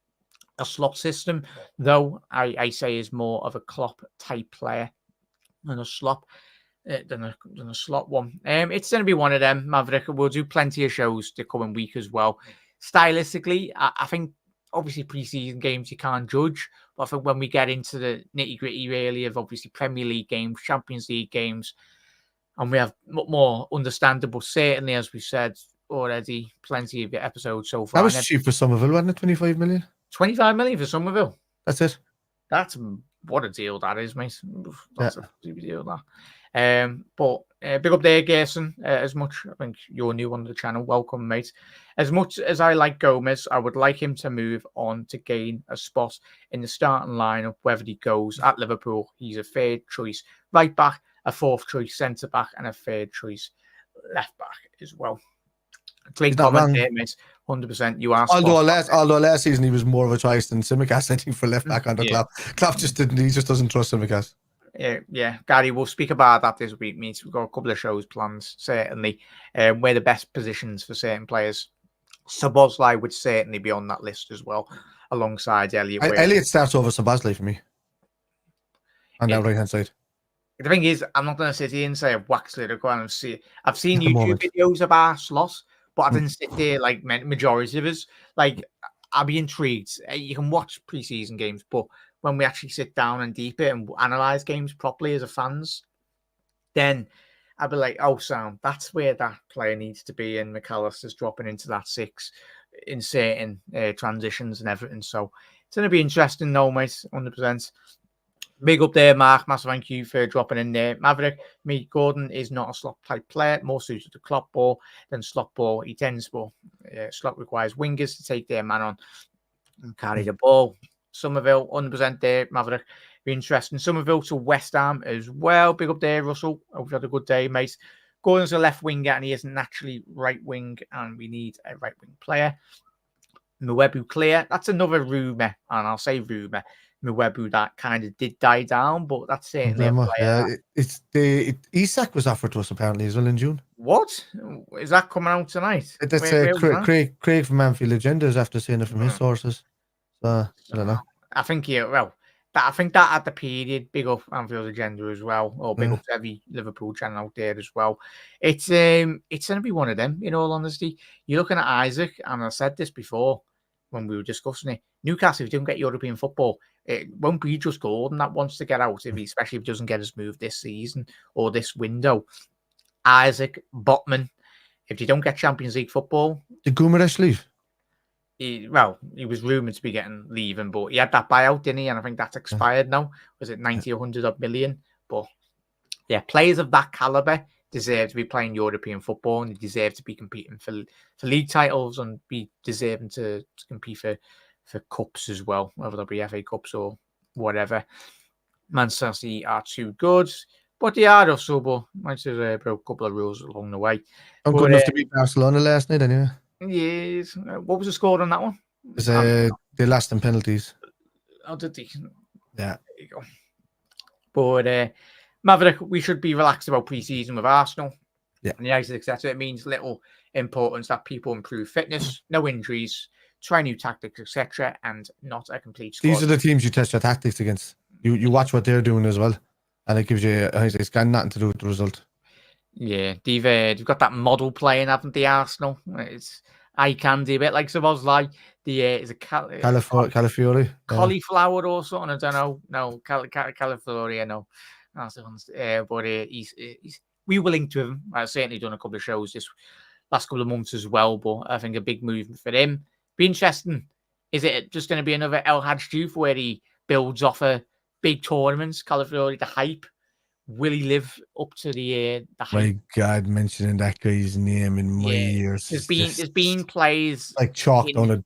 Speaker 1: a Slot system, though I say is more of a Klopp type player than a Slot. Than a Slot one. It's going to be one of them, Maverick. We'll do plenty of shows the coming week as well. Stylistically, I think obviously pre-season games you can't judge, but I think when we get into the nitty-gritty really of obviously Premier League games, Champions League games, and we have more understandable, certainly as we've said already, plenty of episodes so far.
Speaker 2: That was cheap for Somerville, wasn't it? 25 million.
Speaker 1: 25 million for Somerville.
Speaker 2: That's it.
Speaker 1: That's what a deal that is, mate. That's a super deal, that. But big up there, Gerson. As much, I think you're new on the channel. Welcome, mate. As much as I like Gomez, I would like him to move on to gain a spot in the starting lineup, whether he goes at Liverpool. He's a third choice right back, a fourth choice centre back, and a third choice left back as well. Great comment there, mate. 100%. You asked.
Speaker 2: Although last season he was more of a choice than Simicast, I think, for left back under Klopp. Klopp just didn't. He just doesn't trust Simicast.
Speaker 1: Yeah, Gary, we'll speak about that this week, mate. We've got a couple of shows planned, certainly. Where the best positions for certain players. Szoboszlai would certainly be on that list as well, alongside Elliot.
Speaker 2: Elliot starts over Szoboszlai for me on that right hand side.
Speaker 1: The thing is, I'm not going to sit here and say I've waxed lyrical and I've seen YouTube videos of our slot, but I didn't sit there like majority of us. Like, I'll be intrigued. You can watch preseason games, but when we actually sit down and deep it and analyze games properly as a fans, then I'll be like, oh, Sam, that's where that player needs to be, and McAllister's dropping into that 6 in certain transitions and everything. So it's going to be interesting, though, mate, 100%. Big up there, Mark. Massive thank you for dropping in there. Maverick, Gordan is not a slot type player, more suited to Klopp ball than slot ball. He tends to, slot requires wingers to take their man on and carry the ball. Somerville, 100% there, Maverick. Be interesting. Somerville to West Ham as well. Big up there, Russell. Hope you had a good day, mate. Gordon's a left winger and he isn't naturally right wing, and we need a right wing player. Mwebu clear. That's another rumour, and I'll say rumour. Mwebu that kind of did die down, but that's certainly a player.
Speaker 2: Isak was offered to us apparently as well in June.
Speaker 1: What? Is that coming out tonight?
Speaker 2: That's Craig from Anfield Agendas after seeing it from his sources. So I don't know.
Speaker 1: I think I think that at the period, big up Anfield Agenda as well, or big up to every Liverpool channel out there as well. It's going to be one of them, in all honesty. You're looking at Isaac, and I said this before when we were discussing it. Newcastle, if he doesn't get European football, it won't be just Gordan that wants to get out, especially if he doesn't get his move this season or this window. Isaac, Botman, if they don't get Champions League football.
Speaker 2: Did Gumaresh leave?
Speaker 1: He was rumoured to be leaving, but he had that buyout, didn't he? And I think that's expired now. Was it 90 or 100 million? But yeah, players of that calibre deserve to be playing European football, and they deserve to be competing for league titles and be deserving to compete for cups as well, whether they'll be FA Cups or whatever. Manchester City are too good, but they are also, but Manchester broke a couple of rules along the way.
Speaker 2: I'm good enough to beat Barcelona last night, anyway.
Speaker 1: Yes. What was the score on that one?
Speaker 2: They lost in penalties.
Speaker 1: Oh, did they?
Speaker 2: Yeah.
Speaker 1: There you go. But Maverick, we should be relaxed about pre-season with Arsenal.
Speaker 2: Yeah.
Speaker 1: And the United, etc. It means little importance that people improve fitness, no injuries, try new tactics, etc., and not a complete squad.
Speaker 2: These are the teams you test your tactics against. You watch what they're doing as well, and it gives you. It's got nothing to do with the result.
Speaker 1: Yeah, they've got that model playing, haven't they, Arsenal? It's eye candy, a bit like Szoboszlai. Is a
Speaker 2: Calafiori,
Speaker 1: cauliflower or something. I don't know. No, Calafiori. I know. That's the ones. But he's we were linked with him. I've certainly done a couple of shows this last couple of months as well. But I think a big move for him. Be interesting. Is it just going to be another El Hadj Diouf where he builds off a big tournaments? Calafiori, the hype. Will he live up to the hype?
Speaker 2: My God, mentioning that guy's name in my ears.
Speaker 1: There's been plays
Speaker 2: like chalked on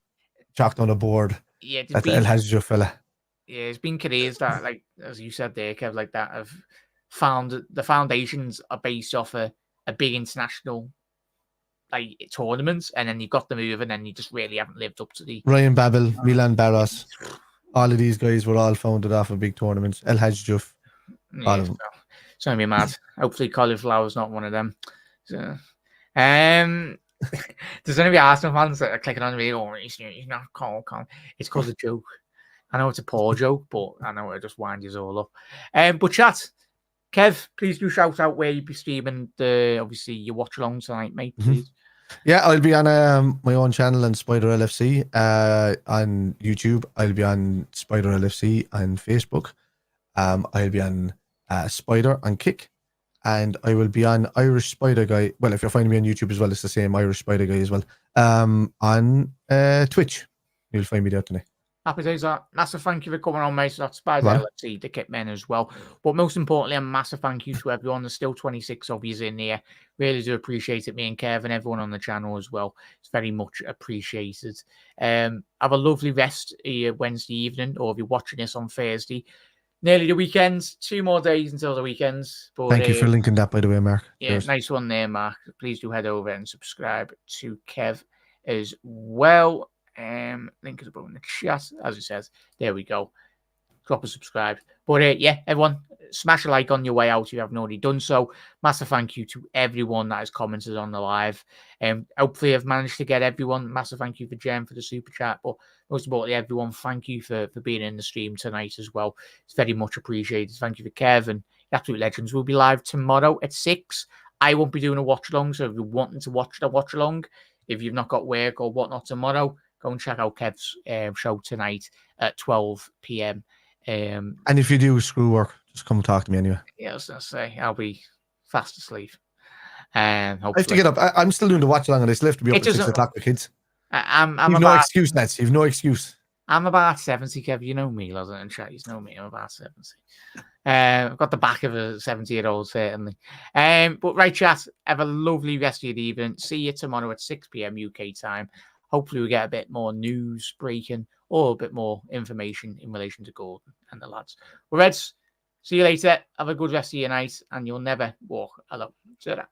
Speaker 2: a board.
Speaker 1: Yeah,
Speaker 2: that El Hadj Diouf fella.
Speaker 1: Yeah, there's been careers that, like as you said there, Kev, like that have found the foundations are based off a big international like tournaments, and then you got the move, and then you just really haven't lived up to the
Speaker 2: Ryan Babel, Milan Barros. All of these guys were all founded off of big tournaments. El Hadj Diouf. All of them.
Speaker 1: It's going to be mad. Hopefully Cauliflower's not one of them. So, there's going to be Arsenal fans that are clicking on me. Oh, he's not calm. It's because of a joke. I know it's a poor joke, but I know it just winds you all up. But chat, Kev, please do shout out where you'll be streaming obviously your watch along tonight, mate. Please.
Speaker 2: Yeah, I'll be on my own channel on Spider LFC on YouTube. I'll be on Spider LFC on Facebook. I'll be on Spider on Kick, and I will be on Irish Spider Guy. Well, if you're finding me on YouTube as well, it's the same Irish Spider Guy as well. On Twitch, you'll find me there today.
Speaker 1: Happy days, that. Massive thank you for coming on, mate. So that's Spider
Speaker 2: Come on.
Speaker 1: LFC, the kit men as well. But most importantly, a massive thank you to everyone. There's still 26 of you in here. Really do appreciate it. Me and Kev and everyone on the channel as well. It's very much appreciated. Have a lovely rest Wednesday evening, or if you're watching this on Thursday. Nearly the weekends. 2 more days until the weekends. But,
Speaker 2: Thank you for linking that, by the way, Mark.
Speaker 1: Yeah,
Speaker 2: Cheers.
Speaker 1: nice one there, Mark. Please do head over and subscribe to Kev as well. Link is above in the chat, as it says. There we go. Drop a subscribe. But yeah, everyone, smash a like on your way out if you haven't already done so. Massive thank you to everyone that has commented on the live. Hopefully I've managed to get everyone. Massive thank you for Jen for the super chat. But most importantly, everyone, thank you for being in the stream tonight as well. It's very much appreciated. Thank you for Kevin. Absolute Legends will be live tomorrow at 6. I won't be doing a watch along, so if you're wanting to watch the watch along, if you've not got work or whatnot tomorrow, go and check out Kev's show tonight at 12 p.m.
Speaker 2: And if you do screw work, just come talk to me anyway.
Speaker 1: Yeah, I was going to say, I'll be fast asleep. I
Speaker 2: have to get up. I'm still doing the watch along, and I still have to be up at 6 o'clock with kids. You've no excuse, Nets. You've no excuse.
Speaker 1: I'm about 70, Kev. You know me, lads and chat. You know me. I'm about 70. I've got the back of a 70-year-old, certainly. But right, chat. Have a lovely rest of your evening. See you tomorrow at 6 p.m. UK time. Hopefully we get a bit more news breaking or a bit more information in relation to Gordan and the lads. Well, Reds, see you later. Have a good rest of your night, and you'll never walk alone. See you later.